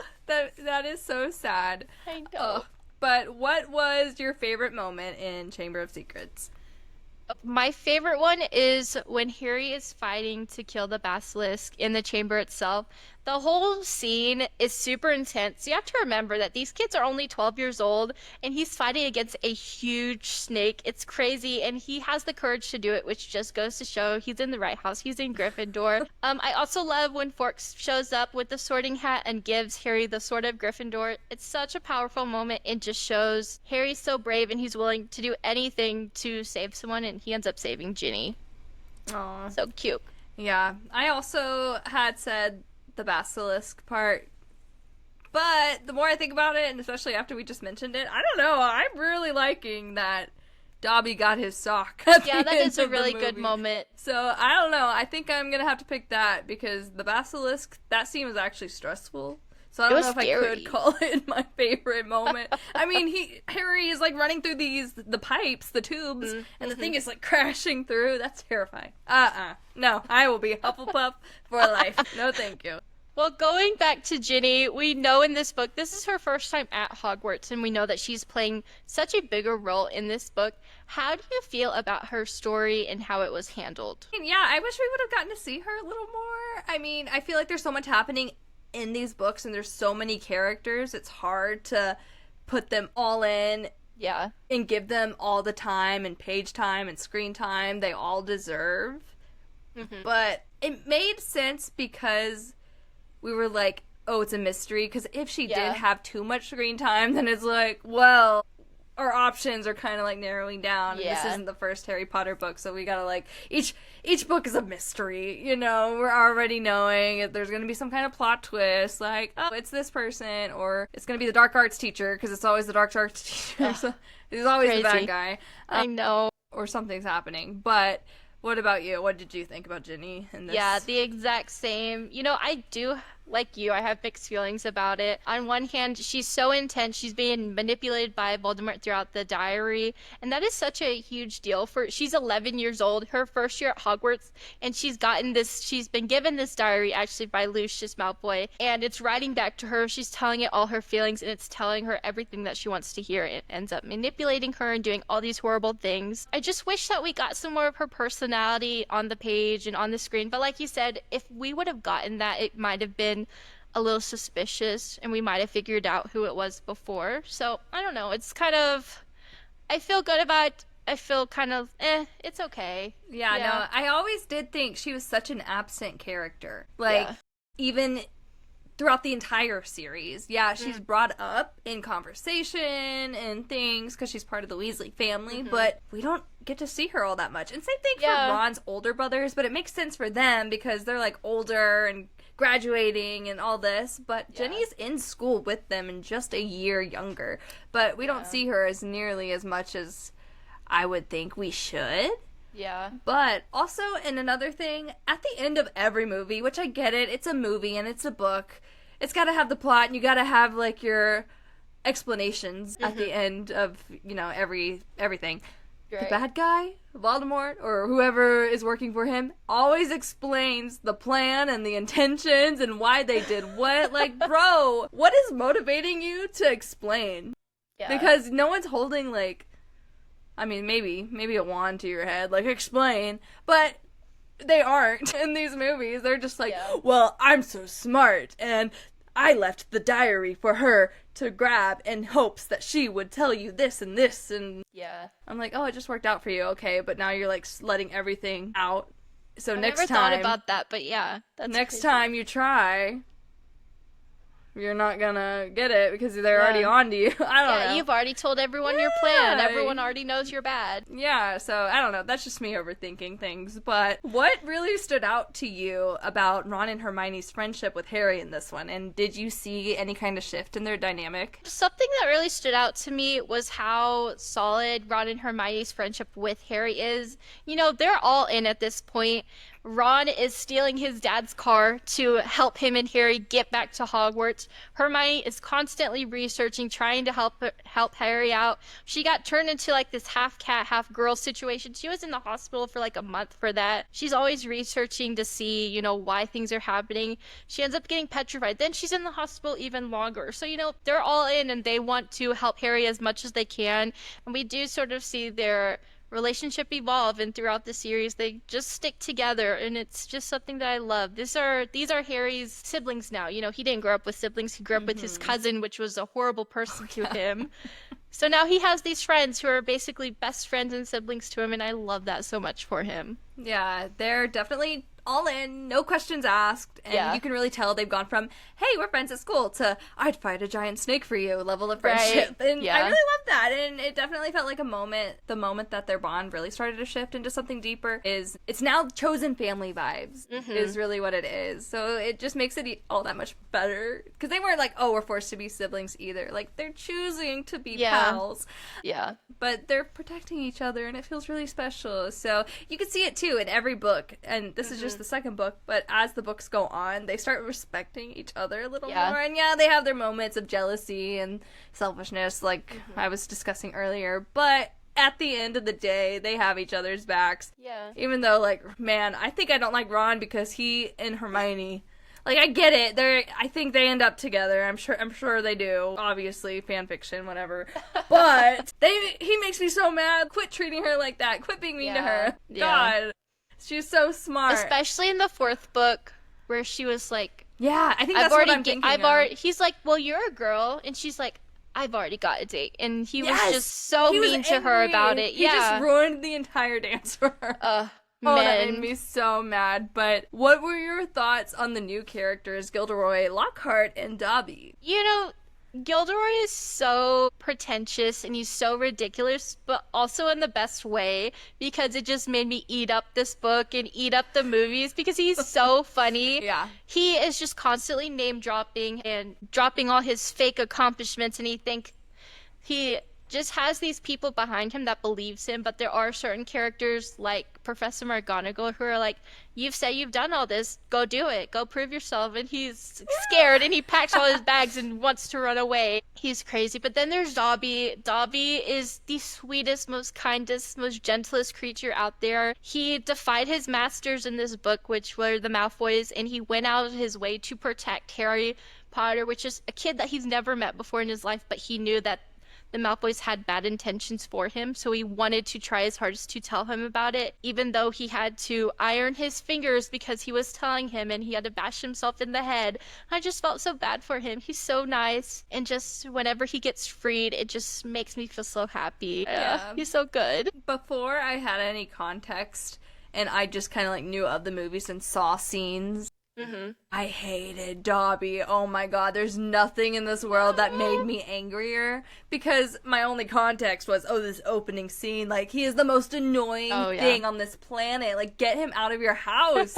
That is so sad. I know. Oh. But what was your favorite moment in Chamber of Secrets? My favorite one is when Harry is fighting to kill the basilisk in the chamber itself. The whole scene is super intense. You have to remember that these kids are only 12 years old, and he's fighting against a huge snake. It's crazy, and he has the courage to do it, which just goes to show he's in the right house. He's in Gryffindor. I also love when Forks shows up with the sorting hat and gives Harry the Sword of Gryffindor. It's such a powerful moment. It just shows Harry's so brave, and he's willing to do anything to save someone, and he ends up saving Ginny. Aww. So cute. Yeah, I also had said the basilisk part, but the more I think about it, and especially after we just mentioned it, I don't know, I'm really liking that Dobby got his sock. Yeah, that is a really good moment. So, I don't know, I think I'm gonna have to pick that, because the basilisk, that scene was actually stressful. So I don't know if scary. I could call it my favorite moment. I mean, Harry is like running through the pipes, the tubes, and the thing is like crashing through. That's terrifying. No, I will be Hufflepuff for life. No, thank you. Well, going back to Ginny, we know in this book, this is her first time at Hogwarts, and we know that she's playing such a bigger role in this book. How do you feel about her story and how it was handled? Yeah, I wish we would have gotten to see her a little more. I mean, I feel like there's so much happening in these books and there's so many characters. It's hard to put them all in Yeah. and give them all the time and page time and screen time they all deserve. But it made sense because we were like, oh, it's a mystery. Because if she did have too much screen time, then it's like, well, our options are kind of like narrowing down. Yeah. This isn't the first Harry Potter book, so we gotta like each book is a mystery. You know, we're already knowing if there's gonna be some kind of plot twist, like oh, it's this person, or it's gonna be the dark arts teacher because it's always the dark arts teacher. So he's always Crazy. the bad guy. I know. Or something's happening, but. What about you? What did you think about Ginny in this? Yeah, the exact same. You know, I do, like you, I have mixed feelings about it. On one hand, she's so intense. She's being manipulated by Voldemort throughout the diary. And that is such a huge deal for, she's 11 years old, her first year at Hogwarts. And she's been given this diary actually by Lucius Malfoy. And it's writing back to her. She's telling it all her feelings and it's telling her everything that she wants to hear. It ends up manipulating her and doing all these horrible things. I just wish that we got some more of her personality on the page and on the screen. But like you said, if we would have gotten that, it might have been a little suspicious and we might have figured out who it was before. So I don't know. It's kind of, I feel good about it. I feel kind of, it's okay. Yeah, no, I always did think she was such an absent character. Like, even throughout the entire series. Yeah, she's brought up in conversation and things because she's part of the Weasley family, but we don't get to see her all that much. And same thing for Ron's older brothers, but it makes sense for them because they're like older and graduating and all this, but Jenny's in school with them and just a year younger, but we don't see her as nearly as much as I would think we should. Yeah. But also, and another thing, at the end of every movie, which I get it, it's a movie and it's a book, it's got to have the plot and you got to have like your explanations at the end of, you know, everything. Right. The bad guy, Voldemort, or whoever is working for him, always explains the plan and the intentions and why they did what. Like, bro, what is motivating you to explain? Yeah. Because no one's holding, like, I mean, maybe a wand to your head, like, explain, but they aren't in these movies. They're just like, well, I'm so smart, and I left the diary for her to grab in hopes that she would tell you this and this, and I'm like, oh, it just worked out for you, okay, but now you're, like, letting everything out, so next time... I never thought about that, but that's next crazy. time you try... you're not gonna get it because they're already on to you. I don't know. You've already told everyone your plan. Everyone already knows you're bad. Yeah, so I don't know. That's just me overthinking things. But what really stood out to you about Ron and Hermione's friendship with Harry in this one? And did you see any kind of shift in their dynamic? Something that really stood out to me was how solid Ron and Hermione's friendship with Harry is. You know, they're all in at this point. Ron is stealing his dad's car to help him and Harry get back to Hogwarts. Hermione is constantly researching, trying to help Harry out. She got turned into like this half cat, half girl situation. She was in the hospital for like a month for that. She's always researching to see, you know, why things are happening. She ends up getting petrified. Then she's in the hospital even longer. So, you know, they're all in and they want to help Harry as much as they can. And we do sort of see their relationship evolve, and throughout the series they just stick together, and it's just something that I love. These are Harry's siblings now. You know, he didn't grow up with siblings. He grew up with his cousin, which was a horrible person to him. So now he has these friends who are basically best friends and siblings to him, and I love that so much for him. Yeah, they're definitely all in, no questions asked, and you can really tell they've gone from, hey, we're friends at school, to I'd fight a giant snake for you level of friendship. Right. And I really love that, and it definitely felt like the moment that their bond really started to shift into something deeper is, it's now chosen family vibes, is really what it is. So it just makes it all that much better, because they weren't like, oh, we're forced to be siblings either. Like, they're choosing to be pals. Yeah. But they're protecting each other, and it feels really special. So you can see it too in every book, and this is just the second book, but as the books go on, they start respecting each other a little more, and they have their moments of jealousy and selfishness, like I was discussing earlier, but at the end of the day, they have each other's backs. Yeah. Even though, like, man, I think I don't like Ron because he and Hermione Like, I get it. I think they end up together. I'm sure they do. Obviously, fan fiction, whatever. But he makes me so mad. Quit treating her like that. Quit being mean to her. God. She's so smart. Especially in the fourth book where she was like, yeah, I think that's what I'm thinking of. He's like, well, you're a girl. And she's like, I've already got a date. And he was just so He was mean to her angry. about it. He just ruined the entire dance for her. Oh, that made me so mad. But what were your thoughts on the new characters, Gilderoy Lockhart and Dobby? You know, Gilderoy is so pretentious and he's so ridiculous, but also in the best way because it just made me eat up this book and eat up the movies because he's so funny. Yeah. He is just constantly name dropping and dropping all his fake accomplishments, and he just has these people behind him that believes him, but there are certain characters like Professor McGonagall who are like, you've said you've done all this, go do it, go prove yourself, and he's scared and he packs all his bags and wants to run away. He's crazy. But then there's Dobby. Dobby is the sweetest, most kindest, most gentlest creature out there. He defied his masters in this book, which were the Malfoys, and he went out of his way to protect Harry Potter, which is a kid that he's never met before in his life, but he knew that the Malfoys had bad intentions for him, so he wanted to try his hardest to tell him about it, even though he had to iron his fingers because he was telling him and he had to bash himself in the head. I just felt so bad for him. He's so nice, and just whenever he gets freed, it just makes me feel so happy. Yeah. He's so good. Before I had any context, and I just kind of like knew of the movies and saw scenes, I hated Dobby. Oh my god, there's nothing in this world that made me angrier because my only context was, oh, this opening scene, like, he is the most annoying thing on this planet. Like, get him out of your house.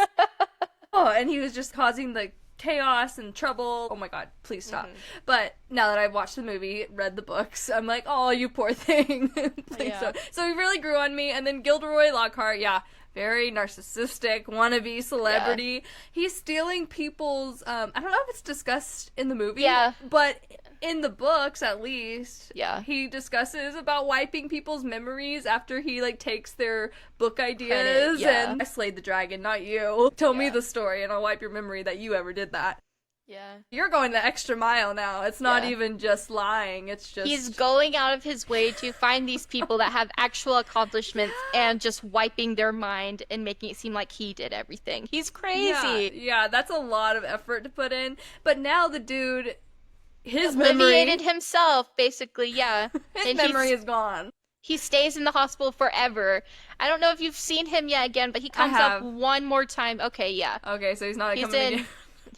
And he was just causing the chaos and trouble. Oh my god, please stop. But now that I've watched the movie, read the books, I'm like, oh, you poor thing. Please don't. So he really grew on me. And then Gilderoy Lockhart, very narcissistic, wannabe celebrity. He's stealing people's, I don't know if it's discussed in the movie, but in the books, at least, he discusses about wiping people's memories after he, like, takes their book ideas, and I slayed the dragon, not you. Tell me the story, and I'll wipe your memory that you ever did that. Yeah. You're going the extra mile now. It's not even just lying. It's just... He's going out of his way to find these people that have actual accomplishments and just wiping their mind and making it seem like he did everything. He's crazy. Yeah, that's a lot of effort to put in. But now the dude, his alleviated himself, basically, his memory is gone. He stays in the hospital forever. I don't know if you've seen him yet again, but he comes up one more time. Okay, Okay, so he's not coming again.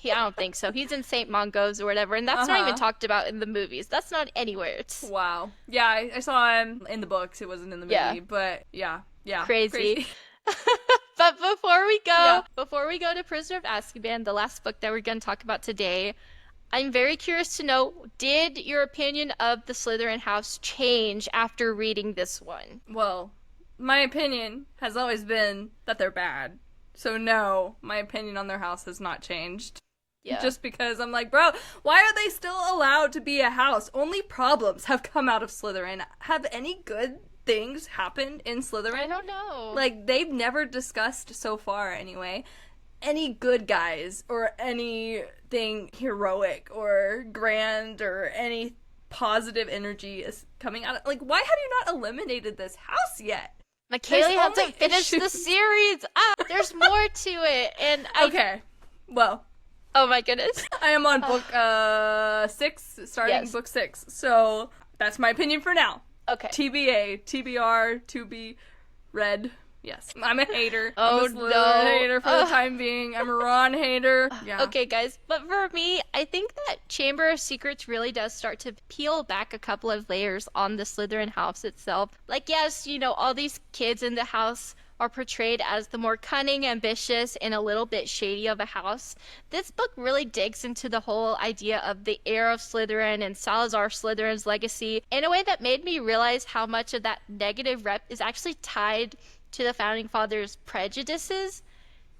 I don't think so. He's in St. Mungo's or whatever, and that's not even talked about in the movies. That's not anywhere. Wow. Yeah, I saw him in the books. It wasn't in the movie, but yeah. Crazy. But before we go to Prisoner of Azkaban, the last book that we're going to talk about today, I'm very curious to know, did your opinion of the Slytherin house change after reading this one? Well, my opinion has always been that they're bad. So no, my opinion on their house has not changed. Just because I'm like, bro, why are they still allowed to be a house? Only problems have come out of Slytherin. Have any good things happened in Slytherin? I don't know. Like, they've never discussed so far, anyway, any good guys or anything heroic or grand or any positive energy is coming out. Like, why have you not eliminated this house yet? McCayleigh hasn't finished the series. There's more to it, and okay, well. Oh my goodness. I am on book 6, starting book 6. So that's my opinion for now. Okay. TBA, TBR, to be read. Yes. I'm a hater. Oh, I'm a Slytherin hater for the time being. I'm a Ron hater. Yeah. Okay, guys. But for me, I think that Chamber of Secrets really does start to peel back a couple of layers on the Slytherin house itself. Like, yes, all these kids in the house are portrayed as the more cunning, ambitious, and a little bit shady of a house. This book really digs into the whole idea of the heir of Slytherin and Salazar Slytherin's legacy in a way that made me realize how much of that negative rep is actually tied to the Founding Fathers' prejudices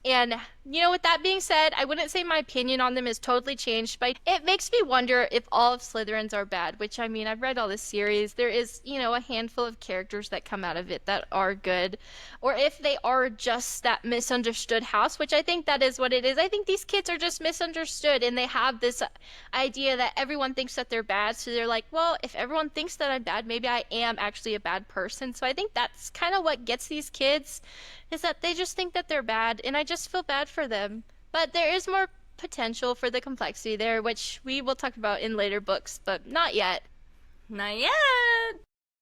and With that being said, I wouldn't say my opinion on them is totally changed, but it makes me wonder if all of Slytherins are bad, which I mean, I've read all this series. There is, a handful of characters that come out of it that are good, or if they are just that misunderstood house, which I think that is what it is. I think these kids are just misunderstood and they have this idea that everyone thinks that they're bad. So they're like, well, if everyone thinks that I'm bad, maybe I am actually a bad person. So I think that's kind of what gets these kids is that they just think that they're bad, and I just feel bad for them. But there is more potential for the complexity there, which we will talk about in later books, but not yet. Not yet.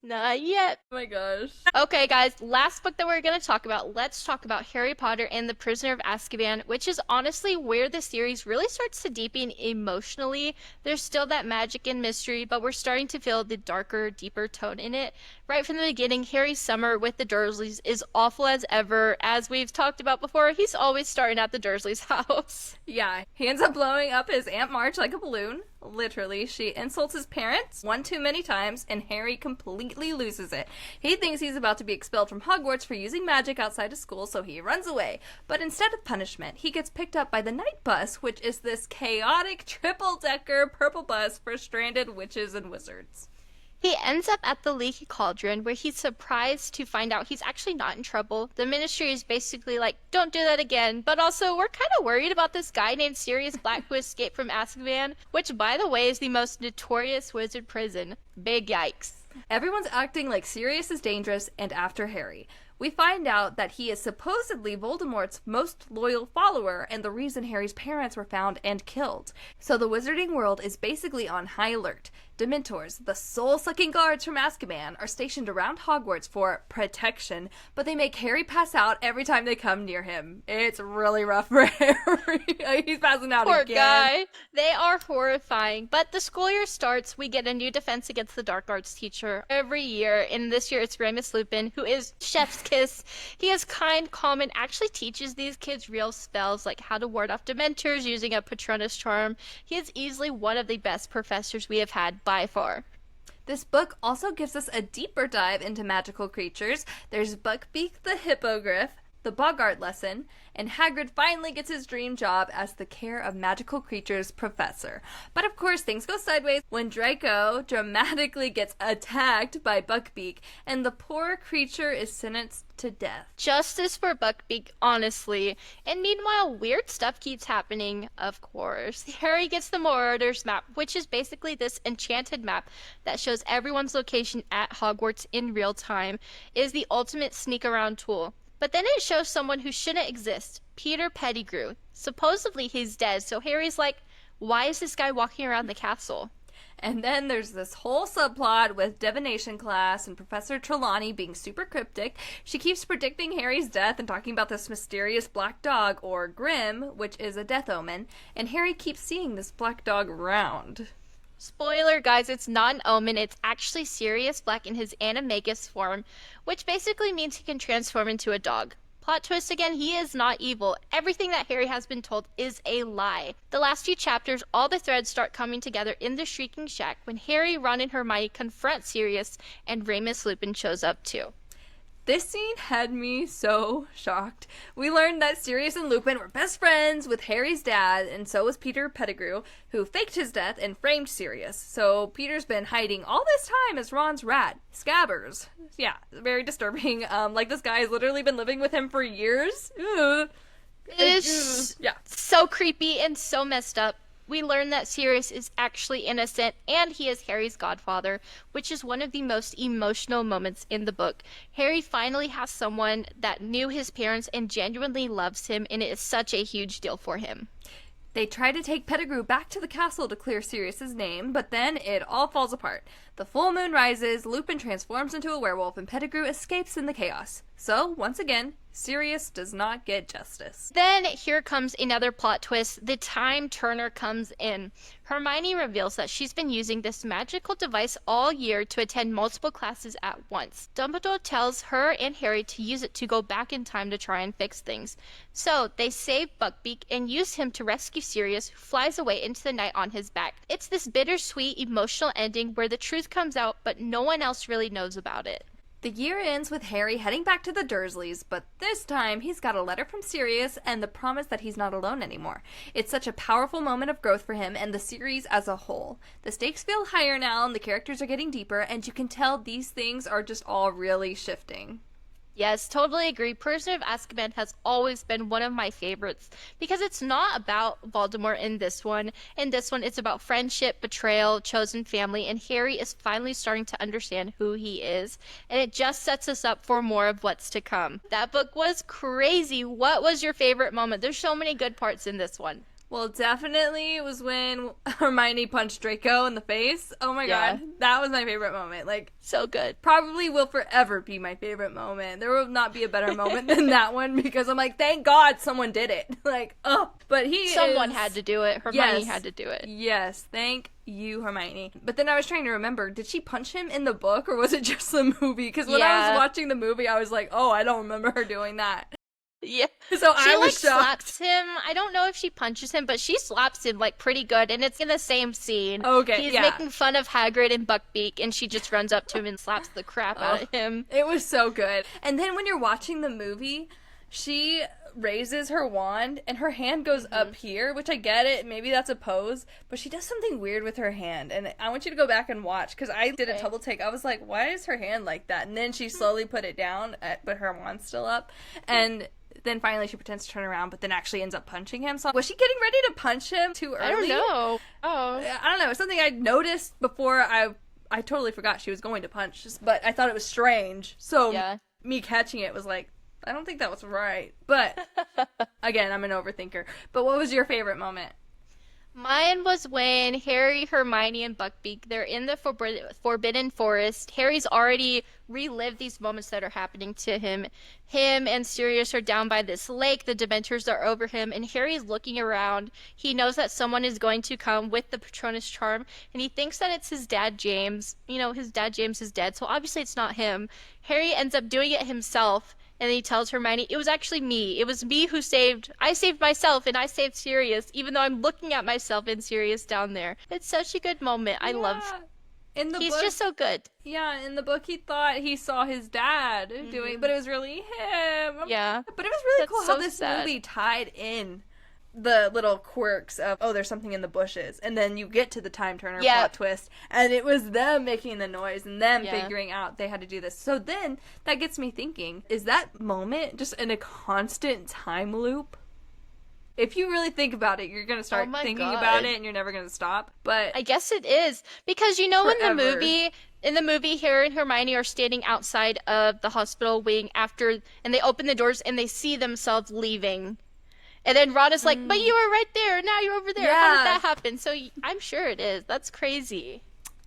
Not yet. Oh my gosh. Okay, guys, last book that we're going to talk about. Let's talk about Harry Potter and the Prisoner of Azkaban, which is honestly where the series really starts to deepen emotionally. There's still that magic and mystery, but we're starting to feel the darker, deeper tone in it. Right from the beginning, Harry's summer with the Dursleys is awful as ever. As we've talked about before, he's always starting at the Dursleys' house. Yeah, he ends up blowing up his Aunt March like a balloon. Literally, she insults his parents one too many times, and Harry completely loses it. He thinks he's about to be expelled from Hogwarts for using magic outside of school, so he runs away. But instead of punishment, he gets picked up by the night bus, which is this chaotic triple-decker purple bus for stranded witches and wizards. He ends up at the Leaky Cauldron, where he's surprised to find out he's actually not in trouble. The Ministry is basically like, don't do that again. But also, we're kind of worried about this guy named Sirius Black who escaped from Azkaban, which, by the way, is the most notorious wizard prison. Big yikes. Everyone's acting like Sirius is dangerous and after Harry. We find out that he is supposedly Voldemort's most loyal follower and the reason Harry's parents were found and killed. So the wizarding world is basically on high alert. Dementors, the soul-sucking guards from Azkaban, are stationed around Hogwarts for protection, but they make Harry pass out every time they come near him. It's really rough for Harry. He's passing out Poor again. guy. They are horrifying. But the school year starts, we get a new Defense Against the Dark Arts teacher every year, and this year it's Remus Lupin, who is chef's kiss. He is kind, calm, and actually teaches these kids real spells, like how to ward off Dementors using a Patronus charm. He is easily one of the best professors we have had by far. This book also gives us a deeper dive into magical creatures. There's Buckbeak the Hippogriff, the Boggart lesson, and Hagrid finally gets his dream job as the Care of Magical Creatures professor. But of course, things go sideways when Draco dramatically gets attacked by Buckbeak, and the poor creature is sentenced to death. Justice for Buckbeak, honestly. And meanwhile, weird stuff keeps happening, of course. Harry gets the Marauders map, which is basically this enchanted map that shows everyone's location at Hogwarts in real time. It is the ultimate sneak around tool. But then it shows someone who shouldn't exist, Peter Pettigrew. Supposedly he's dead, so Harry's like, why is this guy walking around the castle? And then there's this whole subplot with divination class and Professor Trelawney being super cryptic. She keeps predicting Harry's death and talking about this mysterious black dog, or Grim, which is a death omen, and Harry keeps seeing this black dog around. Spoiler, guys, it's not an omen. It's actually Sirius Black in his animagus form, which basically means he can transform into a dog. Plot twist again, he is not evil. Everything that Harry has been told is a lie. The last few chapters, all the threads start coming together in the Shrieking Shack when Harry, Ron, and Hermione confront Sirius, and Remus Lupin shows up too. This scene had me so shocked. We learned that Sirius and Lupin were best friends with Harry's dad, and so was Peter Pettigrew, who faked his death and framed Sirius. So Peter's been hiding all this time as Ron's rat, Scabbers. Yeah, very disturbing. Like this guy has literally been living with him for years. Ugh. It is so creepy and so messed up. We learn that Sirius is actually innocent and he is Harry's godfather, which is one of the most emotional moments in the book. Harry finally has someone that knew his parents and genuinely loves him, and it is such a huge deal for him. They try to take Pettigrew back to the castle to clear Sirius's name, but then it all falls apart. The full moon rises, Lupin transforms into a werewolf, and Pettigrew escapes in the chaos. So, once again, Sirius does not get justice. Then here comes another plot twist. The Time Turner comes in. Hermione reveals that she's been using this magical device all year to attend multiple classes at once. Dumbledore tells her and Harry to use it to go back in time to try and fix things. So they save Buckbeak and use him to rescue Sirius, who flies away into the night on his back. It's this bittersweet, emotional ending where the truth comes out, but no one else really knows about it. The year ends with Harry heading back to the Dursleys, but this time he's got a letter from Sirius and the promise that he's not alone anymore. It's such a powerful moment of growth for him and the series as a whole. The stakes feel higher now and the characters are getting deeper, and you can tell these things are just all really shifting. Yes, totally agree. Prisoner of Azkaban has always been one of my favorites because it's not about Voldemort in this one. In this one, it's about friendship, betrayal, chosen family, and Harry is finally starting to understand who he is. And it just sets us up for more of what's to come. That book was crazy. What was your favorite moment? There's so many good parts in this one. Well, definitely it was when Hermione punched Draco in the face. Oh my Yeah. god, that was my favorite moment. Like, So good. probably will forever be my favorite moment. There will not be a better moment than that one because I'm like, thank God someone did it. Like, oh, but Someone had to do it. Hermione Yes. had to do it. Yes, thank you, Hermione. But then I was trying to remember, did she punch him in the book or was it just the movie? Because when I Yeah. was watching the movie, I was like, oh, I don't remember her doing that. Yeah. So She I like was shocked. slaps him. I don't know if she punches him, but she slaps him like pretty good, and it's in the same scene. Okay, He's yeah. making fun of Hagrid and Buckbeak, and she just runs up to him and slaps the crap out of him. It was so good. And then when you're watching the movie, she raises her wand and her hand goes up here, which I get it. Maybe that's a pose, but she does something weird with her hand. And I want you to go back and watch because I did a double take. I was like, why is her hand like that? And then she slowly put it down, but her wand's still up. And then finally she pretends to turn around, but then actually ends up punching him. So was she getting ready to punch him too early? I don't know. Oh. I don't know. It's something I noticed before. I totally forgot she was going to punch, but I thought it was strange. So Yeah. me catching it was like, I don't think that was right. But again, I'm an overthinker. But what was your favorite moment? Mine was when Harry, Hermione, and Buckbeak, they're in the Forbidden Forest. Harry's already relived these moments that are happening to him. Him and Sirius are down by this lake. The Dementors are over him, and Harry's looking around. He knows that someone is going to come with the Patronus charm, and he thinks that it's his dad, James. You know, his dad, James, is dead, so obviously it's not him. Harry ends up doing it himself. And then he tells Hermione, it was actually me. It was me I saved myself and I saved Sirius, even though I'm looking at myself and Sirius down there. It's such a good moment. I love. In the He's book, just so good. yeah, in the book he thought he saw his dad doing, but it was really him. Yeah. But it was really That's cool so how this sad. movie tied in the little quirks of, oh, there's something in the bushes, and then you get to the time turner Yeah. plot twist, and it was them making the noise and them Yeah. figuring out they had to do this. So then that gets me thinking, is that moment just in a constant time loop? If you really think about it, you're gonna start Oh my thinking God. about it and you're never gonna stop. But I guess it is. Because you know Forever. in the movie, Harry and Hermione are standing outside of the hospital wing and they open the doors and they see themselves leaving. And then Ron is like, but you were right there, now you're over there. How Yeah. did that happen? So I'm sure it is. That's crazy.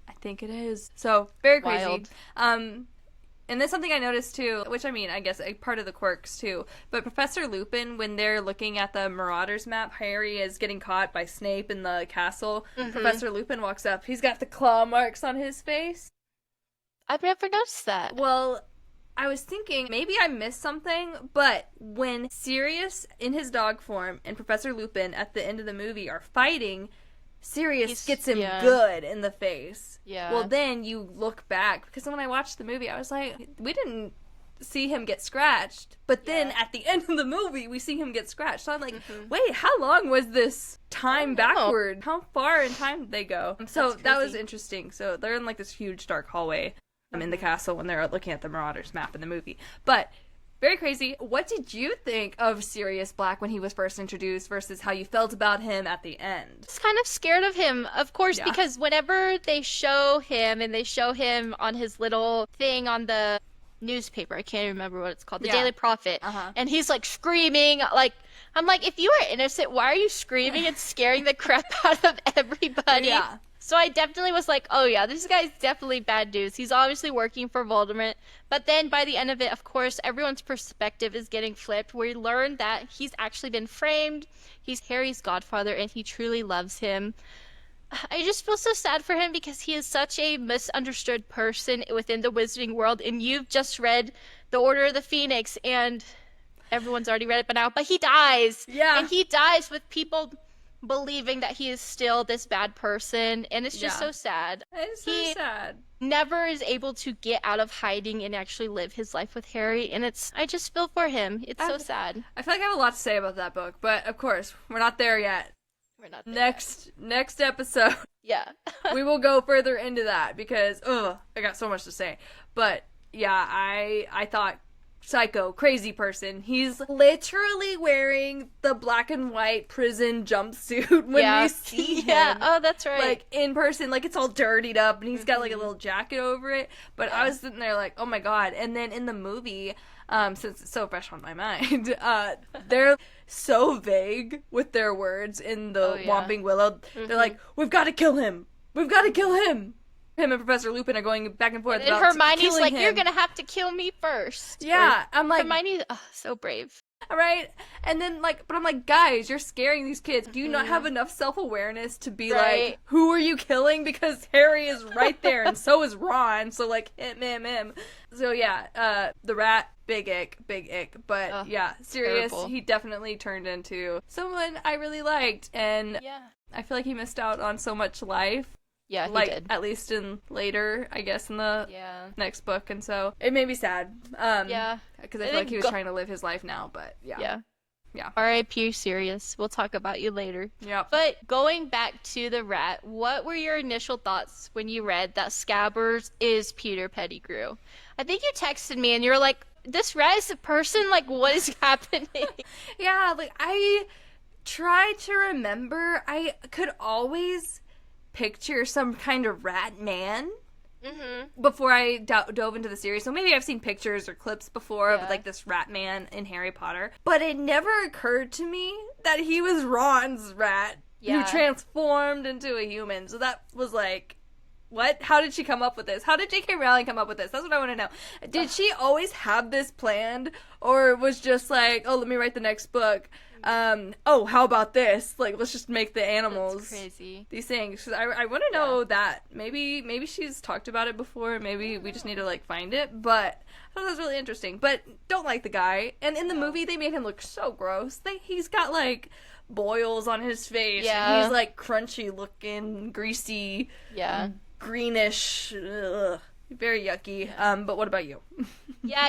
I think it is. So, very crazy. Wild. And then something I noticed too, which I mean, I guess a part of the quirks too, but Professor Lupin, when they're looking at the Marauders map, Harry is getting caught by Snape in the castle. Professor Lupin walks up. He's got the claw marks on his face. I've never noticed that. Well, I was thinking maybe I missed something, but when Sirius in his dog form and Professor Lupin at the end of the movie are fighting, Sirius gets him good in the face. Yeah. Well, then you look back, because when I watched the movie, I was like, we didn't see him get scratched. But then at the end of the movie, we see him get scratched. So I'm like, wait, how long was this time backward? How far in time did they go? So that was interesting. So they're in like this huge dark hallway in the castle when they're looking at the Marauders map in the movie. But very crazy. What did you think of Sirius Black when he was first introduced versus how you felt about him at the end? I was kind of scared of him, of course, Yeah. because whenever they show him and they show him on his little thing on the newspaper, I can't remember what it's called, the Yeah. Daily Prophet, and he's like screaming, like, I'm like, if you are innocent, why are you screaming and scaring the crap out of everybody? Yeah. So I definitely was like, oh yeah, this guy's definitely bad news. He's obviously working for Voldemort. But then by the end of it, of course, everyone's perspective is getting flipped. We learn that he's actually been framed. He's Harry's godfather and he truly loves him. I just feel so sad for him because he is such a misunderstood person within the wizarding world. And you've just read The Order of the Phoenix and everyone's already read it by now. But he dies. Yeah. And he dies with people believing that he is still this bad person, and it's just so sad. It's so He sad. never is able to get out of hiding and actually live his life with Harry, and I just feel for him. It's so sad. I feel like I have a lot to say about that book, but of course, we're not there yet. We're not there Next episode. Yeah. We will go further into that because I got so much to say. But yeah, I thought psycho, crazy person. He's literally wearing the black and white prison jumpsuit when we see him. Yeah, oh, that's right. Like, in person, like, it's all dirtied up, and he's got, like, a little jacket over it. But I was sitting there like, oh my god. And then in the movie, since it's so fresh on my mind, they're so vague with their words in the Whomping Willow. They're like, we've got to kill him! We've got to kill him! Him and Professor Lupin are going back and forth. And Hermione's like, you're gonna have to kill me first. Yeah, I'm like, Hermione, so brave. Right? And then, like, but I'm like, guys, you're scaring these kids. Do you not have enough self-awareness to be like, who are you killing? Because Harry is right there, and so is Ron, so, like, him. So, yeah, the rat, big ick. But, yeah, Sirius, terrible. He definitely turned into someone I really liked, and I feel like he missed out on so much life. Yeah, he like, did. At least in later, I guess, in the next book, and so it made me sad. Because I feel like he was trying to live his life now, but yeah. R.I.P. Sirius. We'll talk about you later. Yep. But going back to the rat, what were your initial thoughts when you read that Scabbers is Peter Pettigrew? I think you texted me and you were like, this rat is a person? Like, what is happening? Yeah, like, I tried to remember. I could always picture some kind of rat man before I dove into the series. So maybe I've seen pictures or clips before of like this rat man in Harry Potter, but it never occurred to me that he was Ron's rat who transformed into a human. So that was like, what? How did she come up with this? How did J.K. Rowling come up with this? That's what I want to know. Did she always have this planned, or was just like, oh, let me write the next book? How about this? Like, let's just make the animals these things. 'Cause I want to know that. Maybe she's talked about it before. Maybe we just need to, like, find it. But I thought that was really interesting. But don't like the guy. And in the movie, they made him look so gross. He's got, like, boils on his face. Yeah. And he's, like, crunchy looking, greasy. Yeah. Greenish. Ugh. Very yucky. But what about you? Yeah,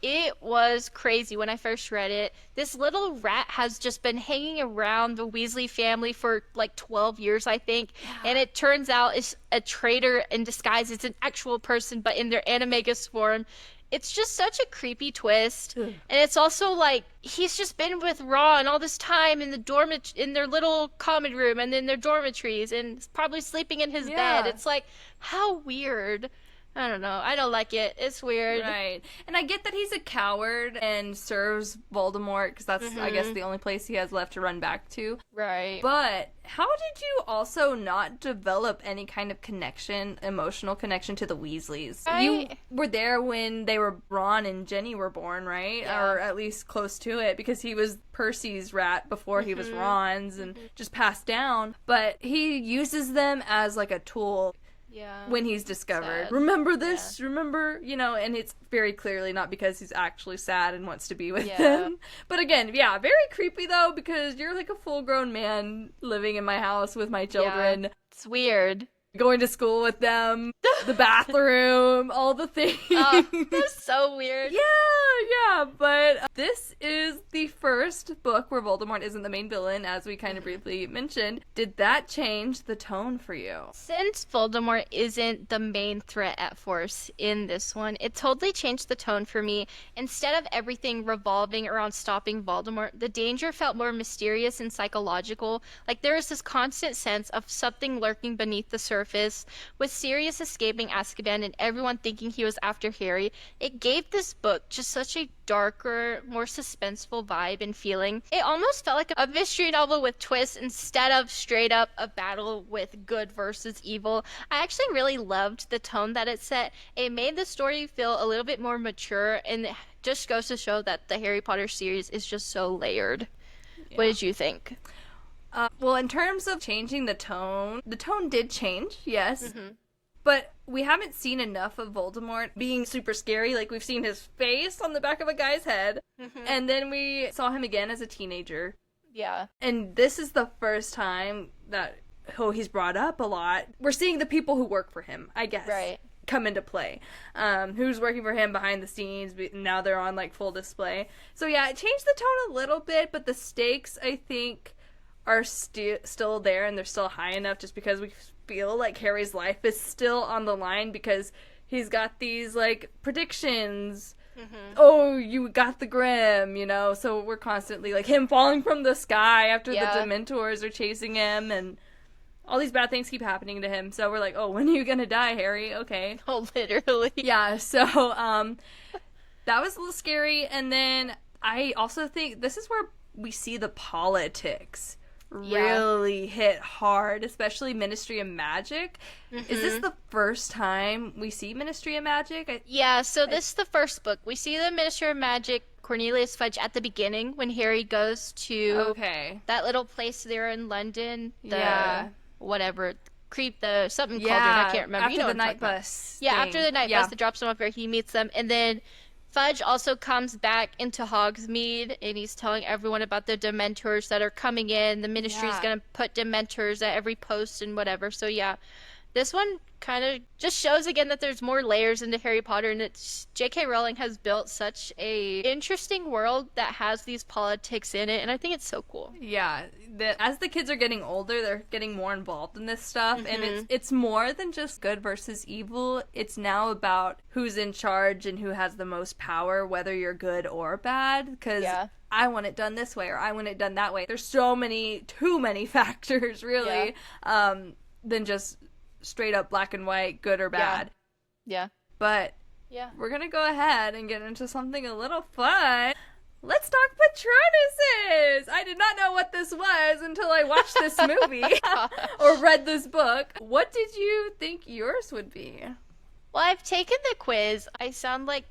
it was crazy when I first read it. This little rat has just been hanging around the Weasley family for like 12 years, I think. Yeah. And it turns out it's a traitor in disguise. It's an actual person, but in their animagus form. It's just such a creepy twist. And it's also like, he's just been with Ron all this time in the in their little common room and in their dormitories and probably sleeping in his bed. It's like, how weird. I don't know. I don't like it. It's weird. Right. And I get that he's a coward and serves Voldemort because that's, I guess, the only place he has left to run back to. Right. But how did you also not develop any kind of emotional connection to the Weasleys? You were there when Ron and Jenny were born, right? Yeah. Or at least close to it, because he was Percy's rat before he was Ron's and just passed down. But he uses them as like a tool. Yeah. When he's discovered. Sad. Remember this? Yeah. Remember, and it's very clearly not because he's actually sad and wants to be with them. But again, very creepy though, because you're like a full-grown man living in my house with my children. Yeah. It's weird. Going to school with them, the bathroom, all the things. That's so weird. Yeah, but this is the first book where Voldemort isn't the main villain, as we kind of briefly mentioned. Did that change the tone for you? Since Voldemort isn't the main threat at force in this one, it totally changed the tone for me. Instead of everything revolving around stopping Voldemort, the danger felt more mysterious and psychological. Like there was this constant sense of something lurking beneath the surface. With Sirius escaping Azkaban and everyone thinking he was after Harry, it gave this book just such a darker, more suspenseful vibe and feeling. It almost felt like a mystery novel with twists instead of straight up a battle with good versus evil. I actually really loved the tone that it set. It made the story feel a little bit more mature, and it just goes to show that the Harry Potter series is just so layered. Yeah. What did you think? Well, in terms of changing the tone did change, yes. But we haven't seen enough of Voldemort being super scary. Like, we've seen his face on the back of a guy's head, and then we saw him again as a teenager. Yeah. And this is the first time that he's brought up a lot. We're seeing the people who work for him, I guess. Right. Come into play. Who's working for him behind the scenes. Now they're on like full display. So yeah, it changed the tone a little bit, but the stakes, I think, are still there, and they're still high enough just because we feel like Harry's life is still on the line because he's got these like predictions. Mm-hmm. Oh, you got the Grim, you know? So we're constantly like him falling from the sky after the Dementors are chasing him, and all these bad things keep happening to him. So we're like, oh, when are you gonna die, Harry? Okay. Oh, literally. Yeah, so that was a little scary. And then I also think this is where we see the politics really hit hard, especially Ministry of Magic. Mm-hmm. Is this the first time we see Ministry of Magic? So this is the first book. We see the Ministry of Magic, Cornelius Fudge, at the beginning when Harry goes to that little place there in London. Whatever. Something called it. I can't remember. After the night bus. Yeah, after the night bus that drops him off where he meets them. And then Fudge also comes back into Hogsmeade, and he's telling everyone about the Dementors that are coming in. The Ministry's going to put Dementors at every post and whatever. So yeah, this one kind of just shows again that there's more layers into Harry Potter, and it's J.K. Rowling has built such a interesting world that has these politics in it, and I think it's so cool. Yeah, as the kids are getting older, they're getting more involved in this stuff, and it's more than just good versus evil. It's now about who's in charge and who has the most power, whether you're good or bad, because I want it done this way or I want it done that way. There's too many factors, really, than just straight up black and white, good or bad. Yeah. But we're gonna go ahead and get into something a little fun. Let's talk Patronuses! I did not know what this was until I watched this movie or read this book. What did you think yours would be? Well, I've taken the quiz. I sound like...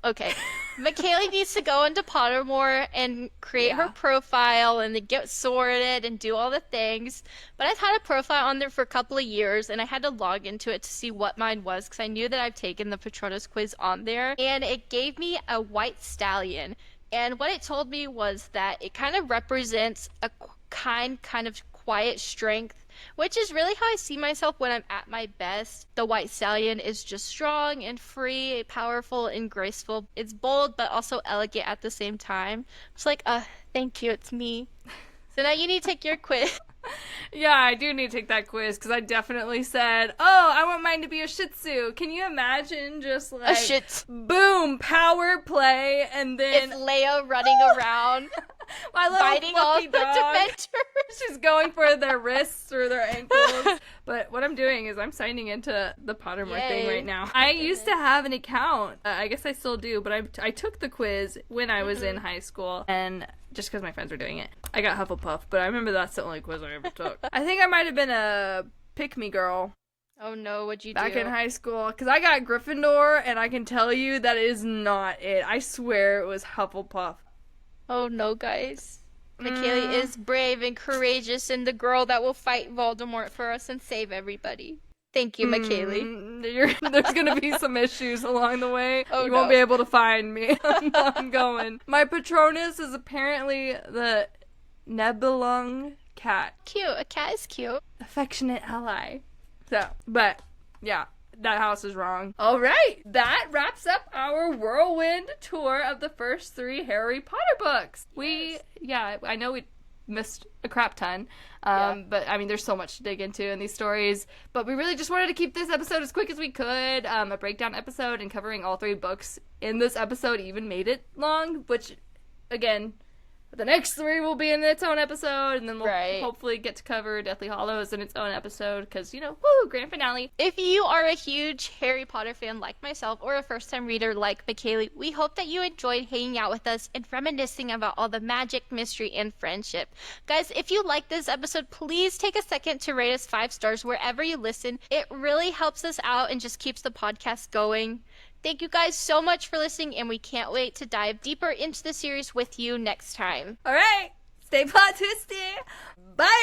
Okay. McCayleigh needs to go into Pottermore and create her profile and then get sorted and do all the things. But I've had a profile on there for a couple of years, and I had to log into it to see what mine was because I knew that I've taken the Patronus quiz on there. And it gave me a white stallion. And what it told me was that it kind of represents a kind of quiet strength, which is really how I see myself when I'm at my best. The white stallion is just strong and free, powerful and graceful. It's bold but also elegant at the same time. It's like, thank you, it's me. So now you need to take your quiz. Yeah, I do need to take that quiz because I definitely said, oh, I want mine to be a Shih Tzu. Can you imagine just like a Shih Tzu. Boom, power play, and then it's Leia running around, biting all the Dementors. She's going for their wrists or their ankles. But what I'm doing is I'm signing into the Pottermore thing right now. I used to have an account. I guess I still do, but I took the quiz when I was in high school, and just because my friends were doing it. I got Hufflepuff, but I remember that's the only quiz I ever took. I think I might have been a pick-me girl. Oh no, what'd you do? Back in high school, because I got Gryffindor, and I can tell you that is not it. I swear it was Hufflepuff. Oh no, guys. McCayleigh is brave and courageous and the girl that will fight Voldemort for us and save everybody. Thank you, McCayleigh. There's gonna be some issues along the way. You won't be able to find me. I'm going. My Patronus is apparently the Nebelung cat. Cute. A cat is cute. Affectionate ally. So, but, yeah. That house is wrong. All right, that wraps up our whirlwind tour of the first 3 Harry Potter books. I know we missed a crap ton, but I mean, there's so much to dig into in these stories. But we really just wanted to keep this episode as quick as we could. A breakdown episode and covering all 3 books in this episode even made it long, which, again, the next 3 will be in its own episode, and then we'll hopefully get to cover Deathly Hallows in its own episode, because, grand finale. If you are a huge Harry Potter fan like myself, or a first-time reader like McCayleigh, we hope that you enjoyed hanging out with us and reminiscing about all the magic, mystery, and friendship. Guys, if you like this episode, please take a second to rate us 5 stars wherever you listen. It really helps us out and just keeps the podcast going. Thank you guys so much for listening, and we can't wait to dive deeper into the series with you next time. All right, stay plot twisty. Bye.